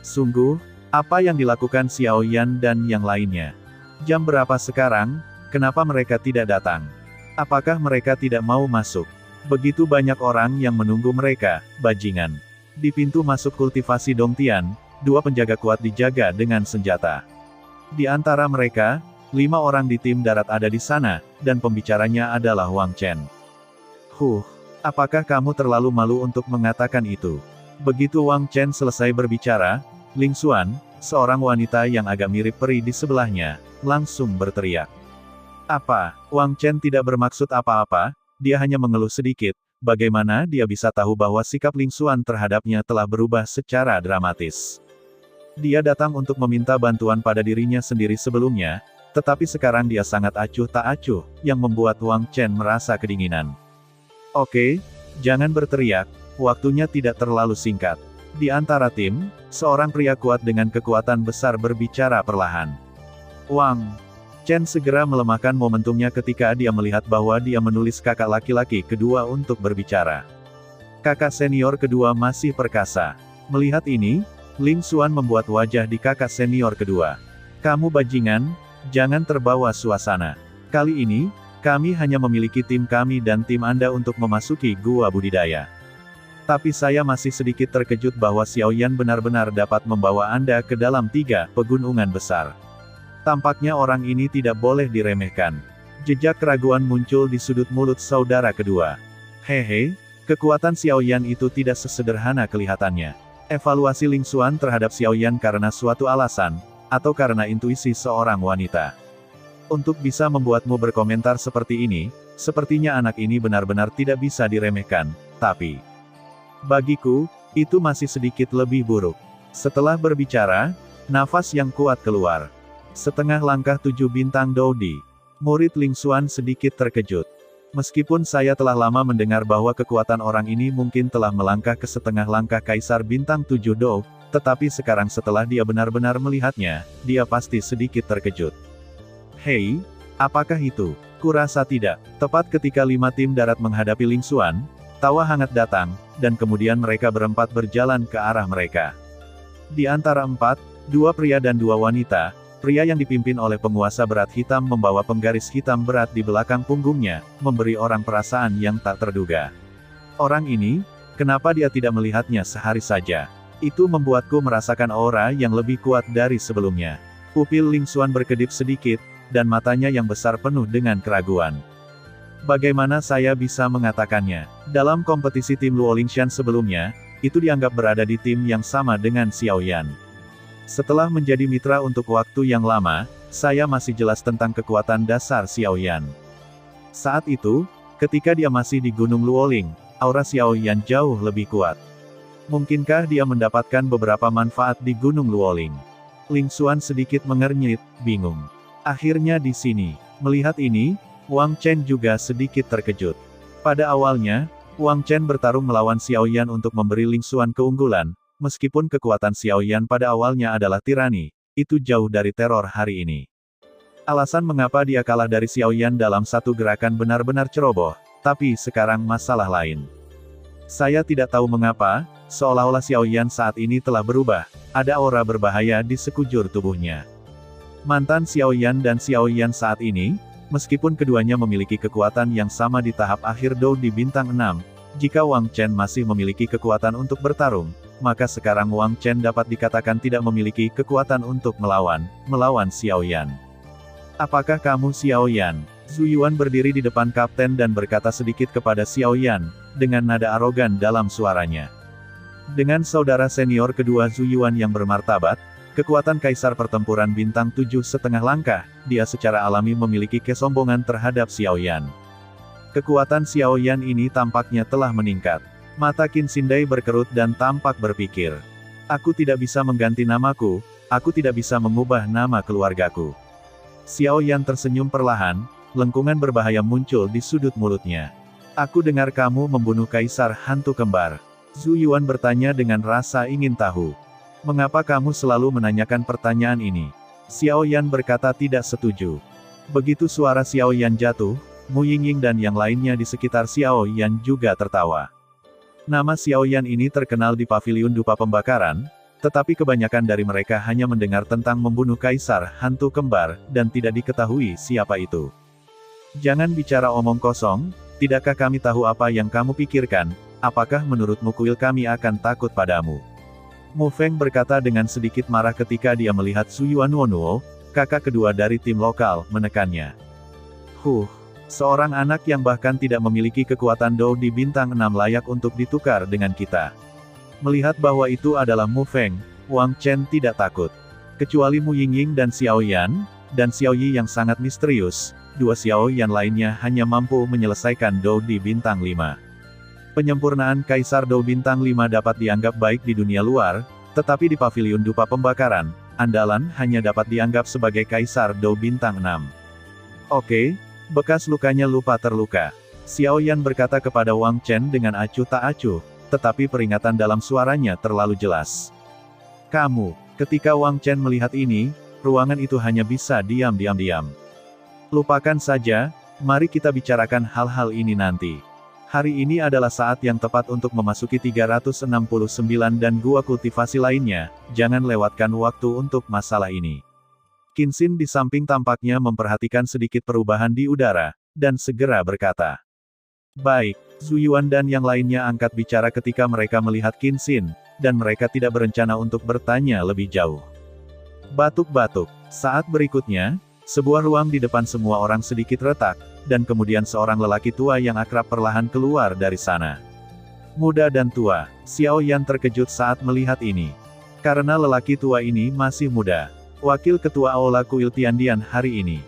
Sungguh, apa yang dilakukan Xiao Yan dan yang lainnya? Jam berapa sekarang? Kenapa mereka tidak datang? Apakah mereka tidak mau masuk? Begitu banyak orang yang menunggu mereka, bajingan. Di pintu masuk kultivasi Dongtian, 2 penjaga kuat dijaga dengan senjata. Di antara mereka, 5 orang di tim darat ada di sana, dan pembicaranya adalah Wang Chen. Apakah kamu terlalu malu untuk mengatakan itu? Begitu Wang Chen selesai berbicara, Ling Xuan, seorang wanita yang agak mirip peri di sebelahnya, langsung berteriak. Apa? Wang Chen tidak bermaksud apa-apa, dia hanya mengeluh sedikit. Bagaimana dia bisa tahu bahwa sikap Ling Xuan terhadapnya telah berubah secara dramatis? Dia datang untuk meminta bantuan pada dirinya sendiri sebelumnya, tetapi sekarang dia sangat acuh tak acuh, yang membuat Wang Chen merasa kedinginan. Oke, jangan berteriak, waktunya tidak terlalu singkat. Di antara tim, seorang pria kuat dengan kekuatan besar berbicara perlahan. Wang Chen segera melemahkan momentumnya ketika dia melihat bahwa dia menulis kakak laki-laki kedua untuk berbicara. Kakak senior kedua masih perkasa. Melihat ini, Ling Xuan membuat wajah di kakak senior kedua. Kamu bajingan, jangan terbawa suasana. Kali ini, kami hanya memiliki tim kami dan tim Anda untuk memasuki gua budidaya. Tapi saya masih sedikit terkejut bahwa Xiao Yan benar-benar dapat membawa Anda ke dalam 3 pegunungan besar. Tampaknya orang ini tidak boleh diremehkan. Jejak keraguan muncul di sudut mulut saudara kedua. Hehe, kekuatan Xiaoyan itu tidak sesederhana kelihatannya. Evaluasi Ling Xuan terhadap Xiaoyan karena suatu alasan, atau karena intuisi seorang wanita. Untuk bisa membuatmu berkomentar seperti ini, sepertinya anak ini benar-benar tidak bisa diremehkan, tapi bagiku, itu masih sedikit lebih buruk. Setelah berbicara, nafas yang kuat keluar. Setengah langkah 7 bintang Dodi. Murid Ling Xuan sedikit terkejut. Meskipun saya telah lama mendengar bahwa kekuatan orang ini mungkin telah melangkah ke setengah langkah Kaisar bintang 7 Do, tetapi sekarang setelah dia benar-benar melihatnya, dia pasti sedikit terkejut. Hei, apakah itu? Kurasa tidak. Tepat ketika 5 tim darat menghadapi Ling Xuan, tawa hangat datang, dan kemudian mereka berempat berjalan ke arah mereka. Di antara 4, 2 pria dan 2 wanita, pria yang dipimpin oleh penguasa berat hitam membawa penggaris hitam berat di belakang punggungnya, memberi orang perasaan yang tak terduga. Orang ini, kenapa dia tidak melihatnya sehari saja? Itu membuatku merasakan aura yang lebih kuat dari sebelumnya. Pupil Ling Xuan berkedip sedikit, dan matanya yang besar penuh dengan keraguan. Bagaimana saya bisa mengatakannya? Dalam kompetisi tim Luo Lingshan sebelumnya, itu dianggap berada di tim yang sama dengan Xiaoyan. Setelah menjadi mitra untuk waktu yang lama, saya masih jelas tentang kekuatan dasar Xiaoyan. Saat itu, ketika dia masih di Gunung Luoling, aura Xiaoyan jauh lebih kuat. Mungkinkah dia mendapatkan beberapa manfaat di Gunung Luoling? Ling Xuan sedikit mengernyit, bingung. Akhirnya di sini. Melihat ini, Wang Chen juga sedikit terkejut. Pada awalnya, Wang Chen bertarung melawan Xiaoyan untuk memberi Ling Xuan keunggulan, meskipun kekuatan Xiaoyan pada awalnya adalah tirani, itu jauh dari teror hari ini. Alasan mengapa dia kalah dari Xiaoyan dalam satu gerakan benar-benar ceroboh, tapi sekarang masalah lain. Saya tidak tahu mengapa, seolah-olah Xiaoyan saat ini telah berubah, ada aura berbahaya di sekujur tubuhnya. Mantan Xiaoyan dan Xiaoyan saat ini, meskipun keduanya memiliki kekuatan yang sama di tahap akhir Do di bintang 6, jika Wang Chen masih memiliki kekuatan untuk bertarung, maka sekarang Wang Chen dapat dikatakan tidak memiliki kekuatan untuk melawan Xiaoyan. Apakah kamu Xiaoyan? Zhu Yuan berdiri di depan kapten dan berkata sedikit kepada Xiaoyan, dengan nada arogan dalam suaranya. Dengan saudara senior kedua Zhu Yuan yang bermartabat, kekuatan Kaisar Pertempuran Bintang 7 setengah langkah, dia secara alami memiliki kesombongan terhadap Xiaoyan. Kekuatan Xiaoyan ini tampaknya telah meningkat. Mata Qin Xindai berkerut dan tampak berpikir. Aku tidak bisa mengganti namaku, aku tidak bisa mengubah nama keluargaku. Xiaoyan tersenyum perlahan, lengkungan berbahaya muncul di sudut mulutnya. Aku dengar kamu membunuh Kaisar Hantu Kembar. Zhu Yuan bertanya dengan rasa ingin tahu. Mengapa kamu selalu menanyakan pertanyaan ini? Xiaoyan berkata tidak setuju. Begitu suara Xiaoyan jatuh, Mu Yingying dan yang lainnya di sekitar Xiaoyan juga tertawa. Nama Xiaoyan ini terkenal di paviliun dupa pembakaran, tetapi kebanyakan dari mereka hanya mendengar tentang membunuh Kaisar Hantu Kembar, dan tidak diketahui siapa itu. Jangan bicara omong kosong, tidakkah kami tahu apa yang kamu pikirkan? Apakah menurutmu kuil kami akan takut padamu? Mu Feng berkata dengan sedikit marah ketika dia melihat Zhu Yuanwuo, kakak kedua dari tim lokal, menekannya. Seorang anak yang bahkan tidak memiliki kekuatan Do di bintang 6 layak untuk ditukar dengan kita. Melihat bahwa itu adalah Mu Feng, Wang Chen tidak takut. Kecuali Mu Yingying dan Xiaoyan, dan Xiaoyi yang sangat misterius, dua Xiaoyan lainnya hanya mampu menyelesaikan Do di bintang 5. Penyempurnaan Kaisar Do bintang 5 dapat dianggap baik di dunia luar, tetapi di paviliun dupa pembakaran, andalan hanya dapat dianggap sebagai Kaisar Do bintang 6. Oke, bekas lukanya lupa terluka. Xiaoyan berkata kepada Wang Chen dengan acuh tak acuh, tetapi peringatan dalam suaranya terlalu jelas. Kamu, ketika Wang Chen melihat ini, ruangan itu hanya bisa diam. Lupakan saja, mari kita bicarakan hal-hal ini nanti. Hari ini adalah saat yang tepat untuk memasuki 369 dan gua kultivasi lainnya, jangan lewatkan waktu untuk masalah ini. Qin Xin di samping tampaknya memperhatikan sedikit perubahan di udara, dan segera berkata. Baik, Zhu Yuan dan yang lainnya angkat bicara ketika mereka melihat Qin Xin, dan mereka tidak berencana untuk bertanya lebih jauh. Batuk-batuk. Saat berikutnya, sebuah ruang di depan semua orang sedikit retak, dan kemudian seorang lelaki tua yang akrab perlahan keluar dari sana. Muda dan tua, Xiao Yan terkejut saat melihat ini. Karena lelaki tua ini masih muda. Wakil Ketua Aula Kuil Tiandian hari ini.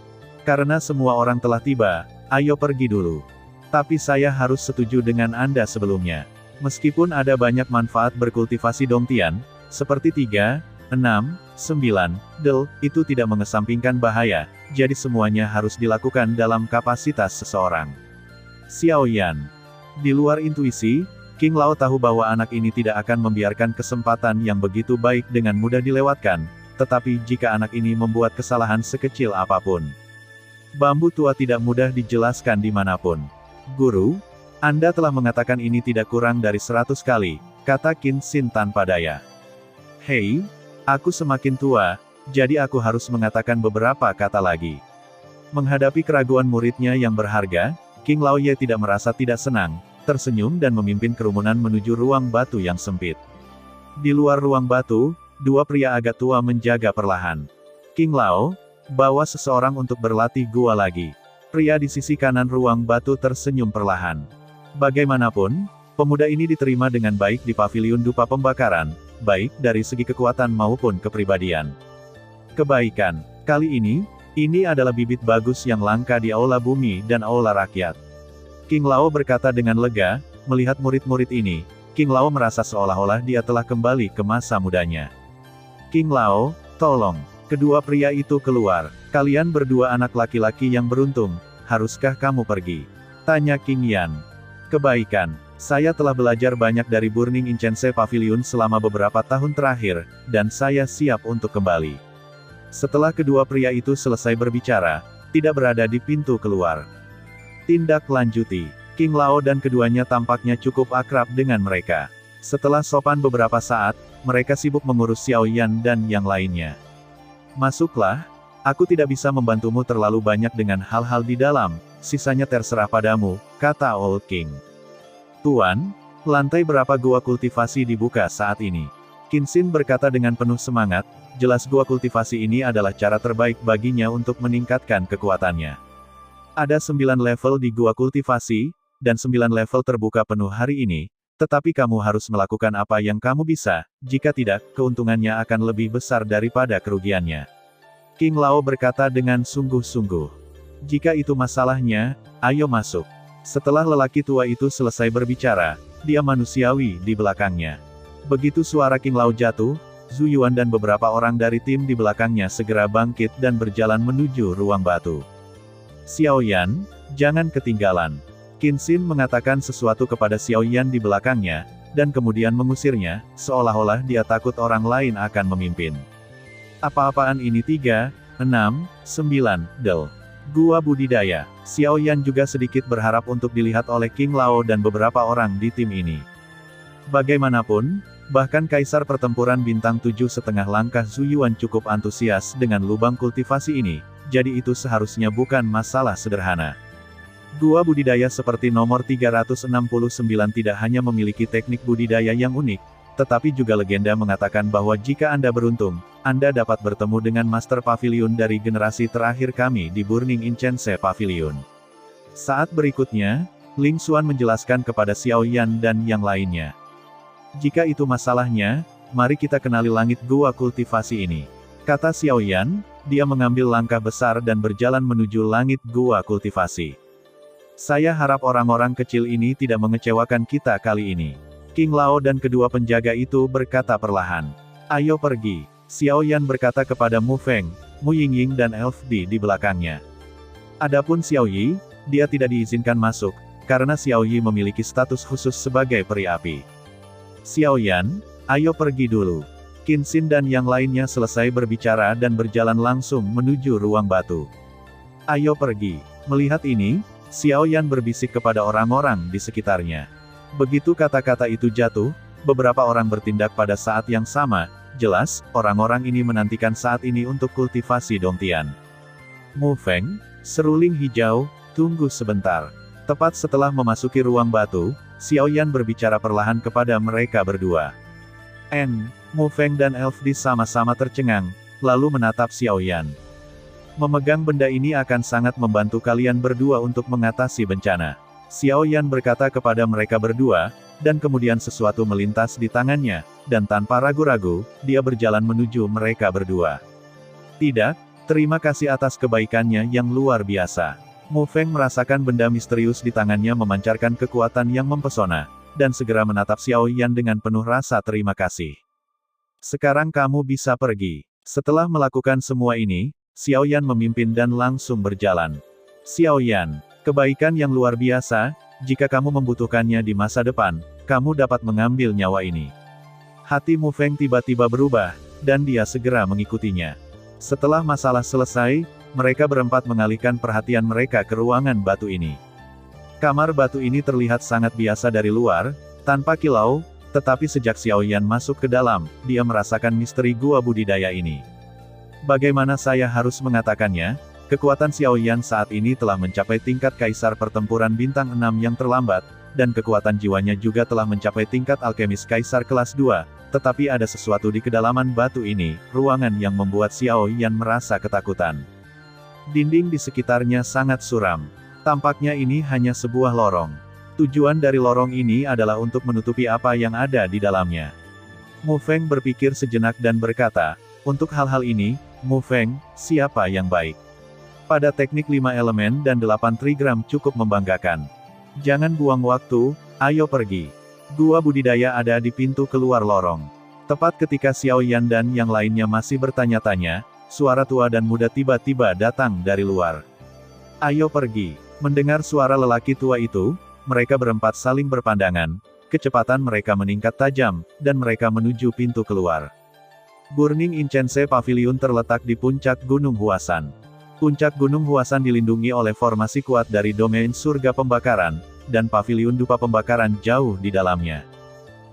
Karena semua orang telah tiba, ayo pergi dulu. Tapi saya harus setuju dengan Anda sebelumnya. Meskipun ada banyak manfaat berkultivasi Dongtian, seperti 3, 6, 9, del, itu tidak mengesampingkan bahaya, jadi semuanya harus dilakukan dalam kapasitas seseorang. Xiao Yan. Di luar intuisi, King Lao tahu bahwa anak ini tidak akan membiarkan kesempatan yang begitu baik dengan mudah dilewatkan, tetapi jika anak ini membuat kesalahan sekecil apapun. Bambu tua tidak mudah dijelaskan dimanapun. Guru, Anda telah mengatakan ini tidak kurang dari 100 kali, kata Qin Xin tanpa daya. Hei, aku semakin tua, jadi aku harus mengatakan beberapa kata lagi. Menghadapi keraguan muridnya yang berharga, King Lao Ye tidak merasa tidak senang, tersenyum dan memimpin kerumunan menuju ruang batu yang sempit. Di luar ruang batu, dua pria agak tua menjaga perlahan. King Lao, bawa seseorang untuk berlatih gua lagi. Pria di sisi kanan ruang batu tersenyum perlahan. Bagaimanapun, pemuda ini diterima dengan baik di paviliun dupa pembakaran, baik dari segi kekuatan maupun kepribadian. Kebaikan, kali ini adalah bibit bagus yang langka di Aula Bumi dan Aula Rakyat. King Lao berkata dengan lega, melihat murid-murid ini, King Lao merasa seolah-olah dia telah kembali ke masa mudanya. King Lao, tolong. Kedua pria itu keluar. Kalian berdua anak laki-laki yang beruntung, haruskah kamu pergi? Tanya King Yan. Kebaikan. Saya telah belajar banyak dari Burning Incense Pavilion selama beberapa tahun terakhir, dan saya siap untuk kembali. Setelah kedua pria itu selesai berbicara, tidak berada di pintu keluar. Tindak lanjuti. King Lao dan keduanya tampaknya cukup akrab dengan mereka. Setelah sopan beberapa saat, mereka sibuk mengurus Xiao Yan dan yang lainnya. Masuklah, aku tidak bisa membantumu terlalu banyak dengan hal-hal di dalam, sisanya terserah padamu, kata Old King. Tuan, lantai berapa gua kultivasi dibuka saat ini? Qin Xin berkata dengan penuh semangat, jelas gua kultivasi ini adalah cara terbaik baginya untuk meningkatkan kekuatannya. Ada 9 level di gua kultivasi, dan 9 level terbuka penuh hari ini, tetapi kamu harus melakukan apa yang kamu bisa, jika tidak, keuntungannya akan lebih besar daripada kerugiannya. King Lao berkata dengan sungguh-sungguh. Jika itu masalahnya, ayo masuk. Setelah lelaki tua itu selesai berbicara, dia manusiawi di belakangnya. Begitu suara King Lao jatuh, Zhu Yuan dan beberapa orang dari tim di belakangnya segera bangkit dan berjalan menuju ruang batu. Xiao Yan, jangan ketinggalan. Qin Xin mengatakan sesuatu kepada Xiao Yan di belakangnya, dan kemudian mengusirnya, seolah-olah dia takut orang lain akan memimpin. Apa-apaan ini 3, 6, 9, del. Gua budidaya. Xiao Yan juga sedikit berharap untuk dilihat oleh King Lao dan beberapa orang di tim ini. Bagaimanapun, bahkan Kaisar Pertempuran Bintang 7,5 langkah Zhu Yuan cukup antusias dengan lubang kultivasi ini, jadi itu seharusnya bukan masalah sederhana. Gua budidaya seperti nomor 369 tidak hanya memiliki teknik budidaya yang unik, tetapi juga legenda mengatakan bahwa jika Anda beruntung, Anda dapat bertemu dengan Master Pavilion dari generasi terakhir kami di Burning Incense Pavilion. Saat berikutnya, Ling Xuan menjelaskan kepada Xiao Yan dan yang lainnya. Jika itu masalahnya, mari kita kenali langit gua kultivasi ini. Kata Xiao Yan, dia mengambil langkah besar dan berjalan menuju langit gua kultivasi. Saya harap orang-orang kecil ini tidak mengecewakan kita kali ini. King Lao dan kedua penjaga itu berkata perlahan. Ayo pergi. Xiao Yan berkata kepada Mu Feng, Mu Yingying dan Elf di belakangnya. Adapun Xiao Yi, dia tidak diizinkan masuk, karena Xiao Yi memiliki status khusus sebagai peri api. Xiao Yan, ayo pergi dulu. Qin Xin dan yang lainnya selesai berbicara dan berjalan langsung menuju ruang batu. Ayo pergi. Melihat ini, Xiao Yan berbisik kepada orang-orang di sekitarnya. Begitu kata-kata itu jatuh, beberapa orang bertindak pada saat yang sama, jelas, orang-orang ini menantikan saat ini untuk kultivasi Dongtian. Mu Feng, seruling hijau, tunggu sebentar. Tepat setelah memasuki ruang batu, Xiao Yan berbicara perlahan kepada mereka berdua. Mu Feng dan Elf Di sama-sama tercengang, lalu menatap Xiao Yan. Memegang benda ini akan sangat membantu kalian berdua untuk mengatasi bencana. Xiao Yan berkata kepada mereka berdua, dan kemudian sesuatu melintas di tangannya, dan tanpa ragu-ragu, dia berjalan menuju mereka berdua. Tidak, terima kasih atas kebaikannya yang luar biasa. Mu Feng merasakan benda misterius di tangannya memancarkan kekuatan yang mempesona, dan segera menatap Xiao Yan dengan penuh rasa terima kasih. Sekarang kamu bisa pergi. Setelah melakukan semua ini, Xiao Yan memimpin dan langsung berjalan. Xiao Yan, kebaikan yang luar biasa, jika kamu membutuhkannya di masa depan, kamu dapat mengambil nyawa ini. Hati Mu Feng tiba-tiba berubah, dan dia segera mengikutinya. Setelah masalah selesai, mereka berempat mengalihkan perhatian mereka ke ruangan batu ini. Kamar batu ini terlihat sangat biasa dari luar, tanpa kilau, tetapi sejak Xiao Yan masuk ke dalam, dia merasakan misteri gua budidaya ini. Bagaimana saya harus mengatakannya? Kekuatan Xiao Yan saat ini telah mencapai tingkat kaisar pertempuran bintang 6 yang terlambat, dan kekuatan jiwanya juga telah mencapai tingkat alkemis kaisar kelas 2, tetapi ada sesuatu di kedalaman batu ini, ruangan yang membuat Xiao Yan merasa ketakutan. Dinding di sekitarnya sangat suram. Tampaknya ini hanya sebuah lorong. Tujuan dari lorong ini adalah untuk menutupi apa yang ada di dalamnya. Mu Feng berpikir sejenak dan berkata, untuk hal-hal ini, Mu Feng, siapa yang baik? Pada teknik 5 elemen dan 8 trigram cukup membanggakan. Jangan buang waktu, ayo pergi. Gua budidaya ada di pintu keluar lorong. Tepat ketika Xiao Yan dan yang lainnya masih bertanya-tanya, suara tua dan muda tiba-tiba datang dari luar. Ayo pergi. Mendengar suara lelaki tua itu, mereka berempat saling berpandangan, kecepatan mereka meningkat tajam, dan mereka menuju pintu keluar. Burning Incense Pavilion terletak di puncak Gunung Huasan. Puncak Gunung Huasan dilindungi oleh formasi kuat dari domain surga pembakaran, dan paviliun dupa pembakaran jauh di dalamnya.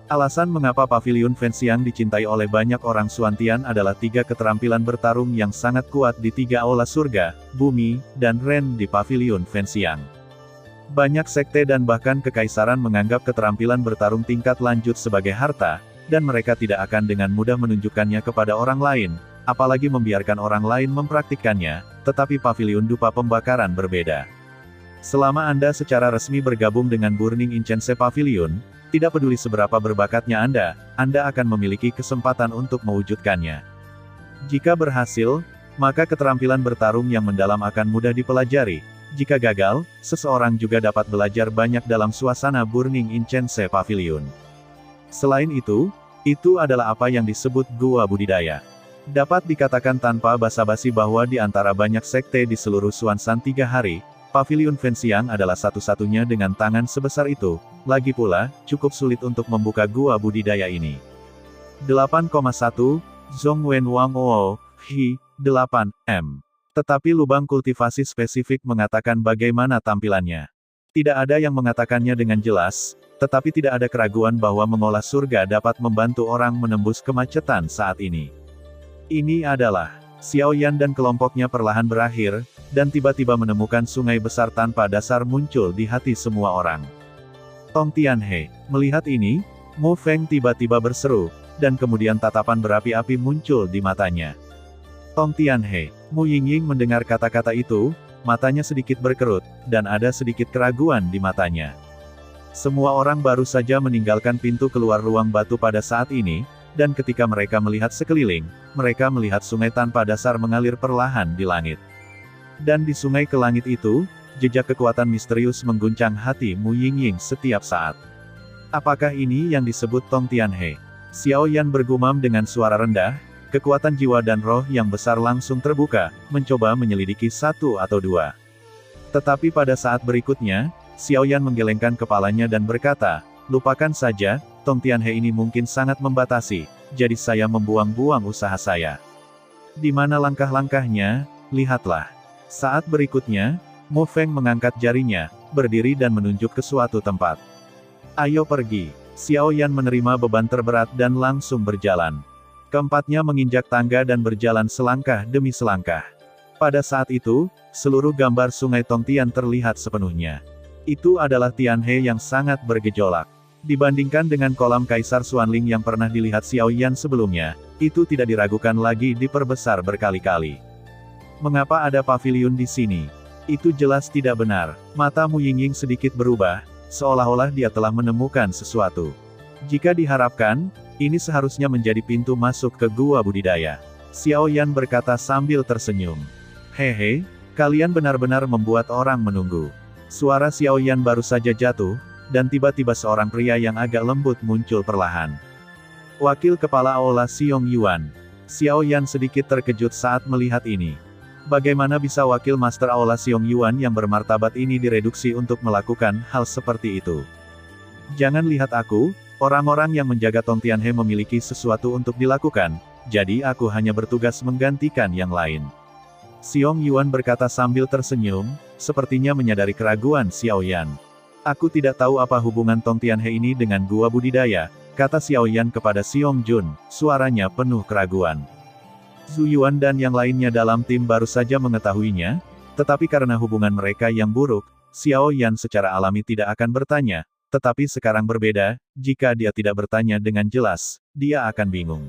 Alasan mengapa paviliun Fenxiang dicintai oleh banyak orang Suantian adalah 3 keterampilan bertarung yang sangat kuat di 3 aula surga, bumi, dan Ren di paviliun Fenxiang. Banyak sekte dan bahkan kekaisaran menganggap keterampilan bertarung tingkat lanjut sebagai harta, dan mereka tidak akan dengan mudah menunjukkannya kepada orang lain, apalagi membiarkan orang lain mempraktikkannya, tetapi paviliun dupa pembakaran berbeda. Selama Anda secara resmi bergabung dengan Burning Incense Pavilion, tidak peduli seberapa berbakatnya Anda akan memiliki kesempatan untuk mewujudkannya. Jika berhasil, maka keterampilan bertarung yang mendalam akan mudah dipelajari. Jika gagal, seseorang juga dapat belajar banyak dalam suasana Burning Incense Pavilion. Selain itu adalah apa yang disebut gua budidaya. Dapat dikatakan tanpa basa-basi bahwa di antara banyak sekte di seluruh Xuanzan 3 hari, Paviliun Fenxiang adalah satu-satunya dengan tangan sebesar itu, lagi pula, cukup sulit untuk membuka gua budidaya ini. 8,1, Zhongwen Wang Wo, Hi, 8, M. Tetapi lubang kultivasi spesifik mengatakan bagaimana tampilannya. Tidak ada yang mengatakannya dengan jelas, tetapi tidak ada keraguan bahwa mengolah surga dapat membantu orang menembus kemacetan saat ini. Ini adalah, Xiao Yan dan kelompoknya perlahan berakhir, dan tiba-tiba menemukan sungai besar tanpa dasar muncul di hati semua orang. Tong Tianhe, melihat ini, Mu Feng tiba-tiba berseru, dan kemudian tatapan berapi-api muncul di matanya. Tong Tianhe, Mu Yingying mendengar kata-kata itu, matanya sedikit berkerut, dan ada sedikit keraguan di matanya. Semua orang baru saja meninggalkan pintu keluar ruang batu pada saat ini, dan ketika mereka melihat sekeliling, mereka melihat sungai tanpa dasar mengalir perlahan di langit. Dan di sungai ke langit itu, jejak kekuatan misterius mengguncang hati Mu Yingying setiap saat. Apakah ini yang disebut Tong Tianhe? Xiao Yan bergumam dengan suara rendah, kekuatan jiwa dan roh yang besar langsung terbuka, mencoba menyelidiki 1 atau 2. Tetapi pada saat berikutnya, Xiao Yan menggelengkan kepalanya dan berkata, lupakan saja, Tong Tianhe ini mungkin sangat membatasi, jadi saya membuang-buang usaha saya. Di mana langkah-langkahnya? Lihatlah. Saat berikutnya, Mu Feng mengangkat jarinya, berdiri dan menunjuk ke suatu tempat. Ayo pergi. Xiao Yan menerima beban terberat dan langsung berjalan. Keempatnya menginjak tangga dan berjalan selangkah demi selangkah. Pada saat itu, seluruh gambar sungai Tongtian terlihat sepenuhnya. Itu adalah Tianhe yang sangat bergejolak. Dibandingkan dengan kolam Kaisar Xuanling yang pernah dilihat Xiao Yan sebelumnya, itu tidak diragukan lagi diperbesar berkali-kali. Mengapa ada pavilion di sini? Itu jelas tidak benar. Mata Mu Yingying sedikit berubah, seolah-olah dia telah menemukan sesuatu. Jika diharapkan, ini seharusnya menjadi pintu masuk ke gua budidaya. Xiao Yan berkata sambil tersenyum. Hehe, kalian benar-benar membuat orang menunggu. Suara Xiao Yan baru saja jatuh, dan tiba-tiba seorang pria yang agak lembut muncul perlahan. Wakil Kepala Aula Xiong Yuan. Xiao Yan sedikit terkejut saat melihat ini. Bagaimana bisa Wakil Master Aula Xiong Yuan yang bermartabat ini direduksi untuk melakukan hal seperti itu? Jangan lihat aku, orang-orang yang menjaga Tong Tianhe memiliki sesuatu untuk dilakukan, jadi aku hanya bertugas menggantikan yang lain. Xiong Yuan berkata sambil tersenyum, sepertinya menyadari keraguan Xiao Yan. Aku tidak tahu apa hubungan Tong Tianhe ini dengan gua budidaya, kata Xiao Yan kepada Xiong Jun, suaranya penuh keraguan. Zhu Yuan dan yang lainnya dalam tim baru saja mengetahuinya, tetapi karena hubungan mereka yang buruk, Xiao Yan secara alami tidak akan bertanya, tetapi sekarang berbeda, jika dia tidak bertanya dengan jelas, dia akan bingung.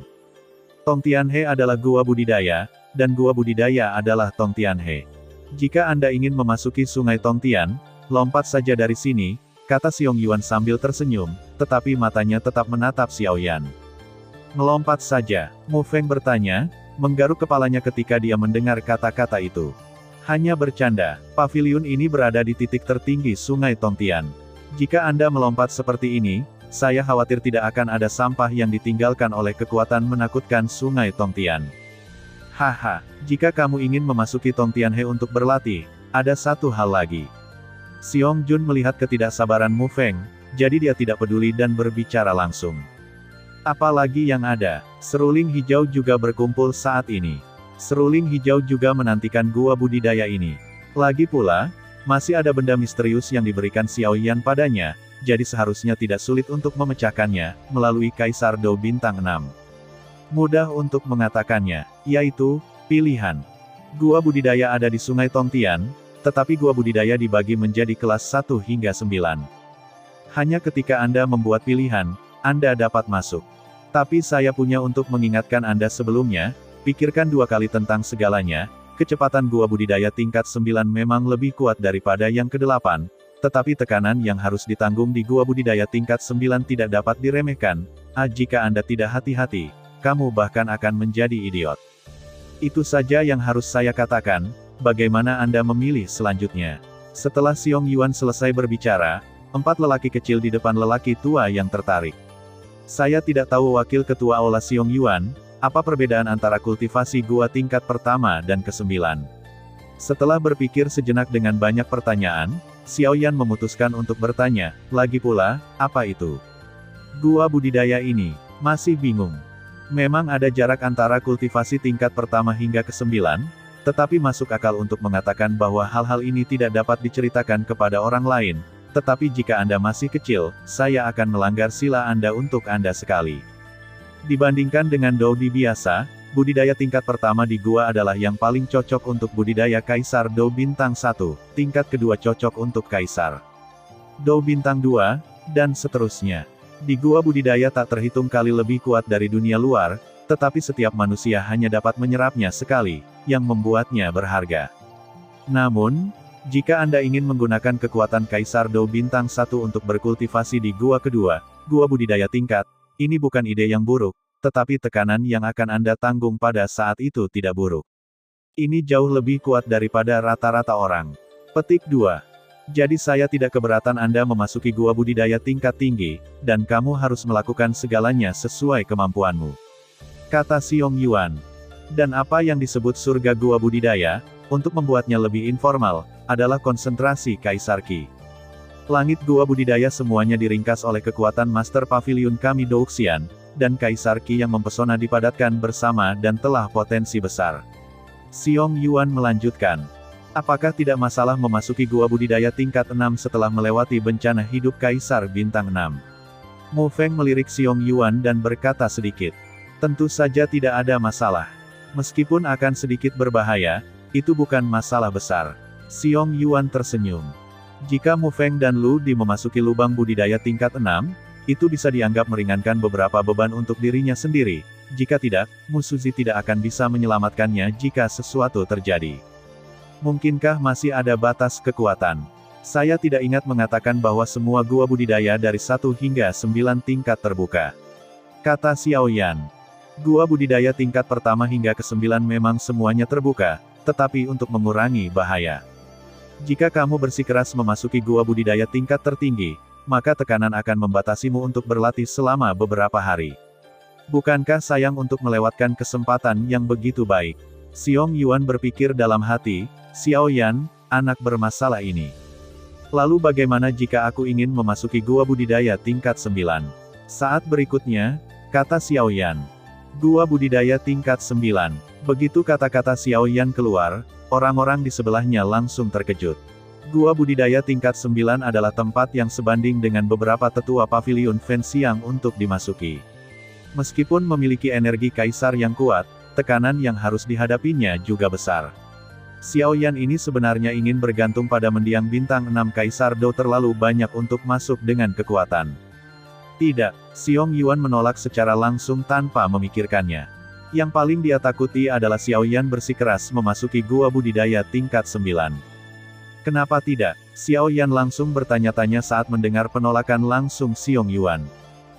Tong Tianhe adalah gua budidaya, dan gua budidaya adalah Tong Tianhe. Jika Anda ingin memasuki sungai Tong Tian, lompat saja dari sini, kata Xiong Yuan sambil tersenyum, tetapi matanya tetap menatap Xiao Yan. Melompat saja, Mu Feng bertanya, menggaruk kepalanya ketika dia mendengar kata-kata itu. Hanya bercanda, pavilion ini berada di titik tertinggi sungai Tong Tian. Jika Anda melompat seperti ini, saya khawatir tidak akan ada sampah yang ditinggalkan oleh kekuatan menakutkan sungai Tong Tian. Haha, jika kamu ingin memasuki Tong Tianhe untuk berlatih, ada satu hal lagi. Xiong Jun melihat ketidaksabaran Mu Feng, jadi dia tidak peduli dan berbicara langsung. Apalagi yang ada, seruling hijau juga berkumpul saat ini. Seruling hijau juga menantikan gua budidaya ini. Lagi pula, masih ada benda misterius yang diberikan Xiao Yan padanya, jadi seharusnya tidak sulit untuk memecahkannya, melalui Kaisar Dou Bintang 6. Mudah untuk mengatakannya, yaitu, pilihan. Gua budidaya ada di Sungai Tong Tian, tetapi gua budidaya dibagi menjadi kelas 1 hingga 9. Hanya ketika Anda membuat pilihan, Anda dapat masuk. Tapi saya punya untuk mengingatkan Anda sebelumnya, pikirkan 2 kali tentang segalanya, kecepatan gua budidaya tingkat 9 memang lebih kuat daripada yang ke-8, tetapi tekanan yang harus ditanggung di gua budidaya tingkat 9 tidak dapat diremehkan, jika Anda tidak hati-hati, kamu bahkan akan menjadi idiot. Itu saja yang harus saya katakan. Bagaimana Anda memilih selanjutnya? Setelah Xiong Yuan selesai berbicara, 4 lelaki kecil di depan lelaki tua yang tertarik. Saya tidak tahu Wakil Ketua Aula Xiong Yuan, apa perbedaan antara kultivasi gua tingkat pertama dan ke-9. Setelah berpikir sejenak dengan banyak pertanyaan, Xiao Yan memutuskan untuk bertanya, lagi pula, apa itu? Gua budidaya ini, masih bingung. Memang ada jarak antara kultivasi tingkat pertama hingga ke-9, tetapi masuk akal untuk mengatakan bahwa hal-hal ini tidak dapat diceritakan kepada orang lain, tetapi jika Anda masih kecil, saya akan melanggar sila Anda untuk Anda sekali. Dibandingkan dengan Doudi biasa, budidaya tingkat pertama di gua adalah yang paling cocok untuk budidaya Kaisar Dou Bintang 1, tingkat kedua cocok untuk Kaisar Dou Bintang 2, dan seterusnya. Di gua budidaya tak terhitung kali lebih kuat dari dunia luar, tetapi setiap manusia hanya dapat menyerapnya sekali, yang membuatnya berharga. Namun, jika Anda ingin menggunakan kekuatan Kaisar Dou Bintang 1 untuk berkultivasi di gua kedua, gua budidaya tingkat, ini bukan ide yang buruk, tetapi tekanan yang akan Anda tanggung pada saat itu tidak buruk. Ini jauh lebih kuat daripada rata-rata orang. Petik 2. Jadi saya tidak keberatan Anda memasuki gua budidaya tingkat tinggi, dan kamu harus melakukan segalanya sesuai kemampuanmu. Kata Xiong Yuan. Dan apa yang disebut surga gua budidaya, untuk membuatnya lebih informal, adalah konsentrasi Kaisar Qi. Langit gua budidaya semuanya diringkas oleh kekuatan Master Pavilion kami Douxian, dan Kaisar Qi yang mempesona dipadatkan bersama dan telah potensi besar. Xiong Yuan melanjutkan. Apakah tidak masalah memasuki gua budidaya tingkat 6 setelah melewati bencana hidup Kaisar Bintang 6? Mu Feng melirik Xiong Yuan dan berkata sedikit. Tentu saja tidak ada masalah. Meskipun akan sedikit berbahaya, itu bukan masalah besar. Xiong Yuan tersenyum. Jika Mu Feng dan Lu Di memasuki lubang budidaya tingkat 6, itu bisa dianggap meringankan beberapa beban untuk dirinya sendiri. Jika tidak, Musuzi tidak akan bisa menyelamatkannya jika sesuatu terjadi. Mungkinkah masih ada batas kekuatan? Saya tidak ingat mengatakan bahwa semua gua budidaya dari 1 hingga 9 tingkat terbuka. Kata Xiao Yan. Gua budidaya tingkat pertama hingga ke-9 memang semuanya terbuka, tetapi untuk mengurangi bahaya. Jika kamu bersikeras memasuki gua budidaya tingkat tertinggi, maka tekanan akan membatasimu untuk berlatih selama beberapa hari. Bukankah sayang untuk melewatkan kesempatan yang begitu baik? Xiong Yuan berpikir dalam hati, Xiao Yan, anak bermasalah ini. Lalu bagaimana jika aku ingin memasuki gua budidaya tingkat 9? Saat berikutnya, kata Xiao Yan. Gua budidaya tingkat 9. Begitu kata-kata Xiao Yan keluar, orang-orang di sebelahnya langsung terkejut. Gua budidaya tingkat 9 adalah tempat yang sebanding dengan beberapa tetua pavilion Fenxiang untuk dimasuki. Meskipun memiliki energi kaisar yang kuat, tekanan yang harus dihadapinya juga besar. Xiao Yan ini sebenarnya ingin bergantung pada mendiang bintang 6 Kaisar Dou terlalu banyak untuk masuk dengan kekuatan. Tidak, Xiong Yuan menolak secara langsung tanpa memikirkannya. Yang paling dia takuti adalah Xiao Yan bersikeras memasuki gua budidaya tingkat 9. Kenapa tidak? Xiao Yan langsung bertanya-tanya saat mendengar penolakan langsung Xiong Yuan.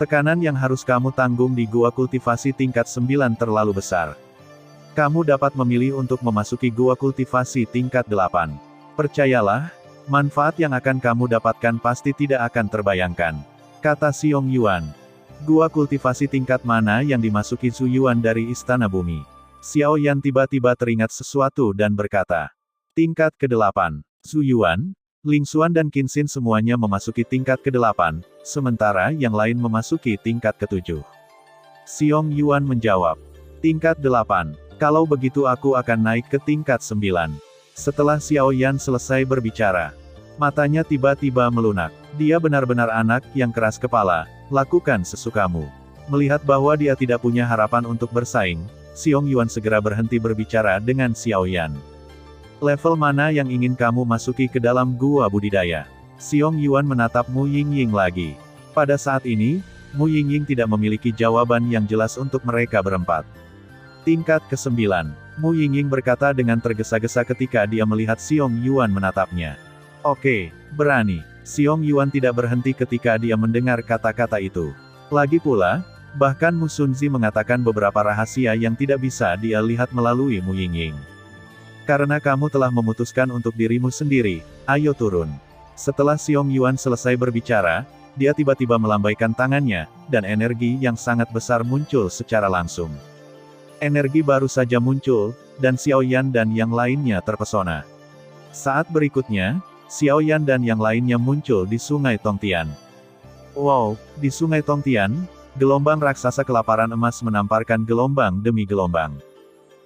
Tekanan yang harus kamu tanggung di gua kultivasi tingkat 9 terlalu besar. Kamu dapat memilih untuk memasuki gua kultivasi tingkat 8. Percayalah, manfaat yang akan kamu dapatkan pasti tidak akan terbayangkan. Kata Xiong Yuan. Gua kultivasi tingkat mana yang dimasuki Zhu Yuan dari Istana Bumi? Xiao Yan tiba-tiba teringat sesuatu dan berkata. Tingkat ke-8. Zhu Yuan, Ling Xuan dan Qin Xin semuanya memasuki tingkat ke-8, sementara yang lain memasuki tingkat ke-7. Xiong Yuan menjawab. Tingkat 8. Kalau begitu aku akan naik ke tingkat 9. Setelah Xiao Yan selesai berbicara, matanya tiba-tiba melunak. Dia benar-benar anak yang keras kepala, lakukan sesukamu. Melihat bahwa dia tidak punya harapan untuk bersaing, Xiong Yuan segera berhenti berbicara dengan Xiao Yan. Level mana yang ingin kamu masuki ke dalam gua budidaya? Xiong Yuan menatap Mu Yingying lagi. Pada saat ini, Mu Yingying tidak memiliki jawaban yang jelas untuk mereka berempat. Tingkat ke-9. Mu Yingying berkata dengan tergesa-gesa ketika dia melihat Xiong Yuan menatapnya. Oke, berani. Xiong Yuan tidak berhenti ketika dia mendengar kata-kata itu. Lagi pula, bahkan Mu Shunzi mengatakan beberapa rahasia yang tidak bisa dia lihat melalui Mu Yingying. Karena kamu telah memutuskan untuk dirimu sendiri, ayo turun. Setelah Xiong Yuan selesai berbicara, dia tiba-tiba melambaikan tangannya, dan energi yang sangat besar muncul secara langsung. Energi baru saja muncul, dan Xiao Yan dan yang lainnya terpesona. Saat berikutnya, Xiao Yan dan yang lainnya muncul di Sungai Tongtian. Wow, di Sungai Tongtian, gelombang raksasa kelaparan emas menamparkan gelombang demi gelombang.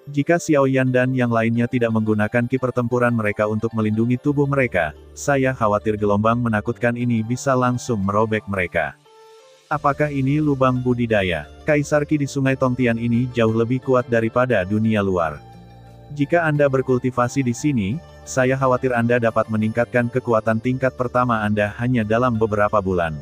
Jika Xiao Yan dan yang lainnya tidak menggunakan ki pertempuran mereka untuk melindungi tubuh mereka, saya khawatir gelombang menakutkan ini bisa langsung merobek mereka. Apakah ini lubang budidaya? Kaisar Qi di Sungai Tongtian ini jauh lebih kuat daripada dunia luar. Jika Anda berkultivasi di sini, saya khawatir Anda dapat meningkatkan kekuatan tingkat pertama Anda hanya dalam beberapa bulan.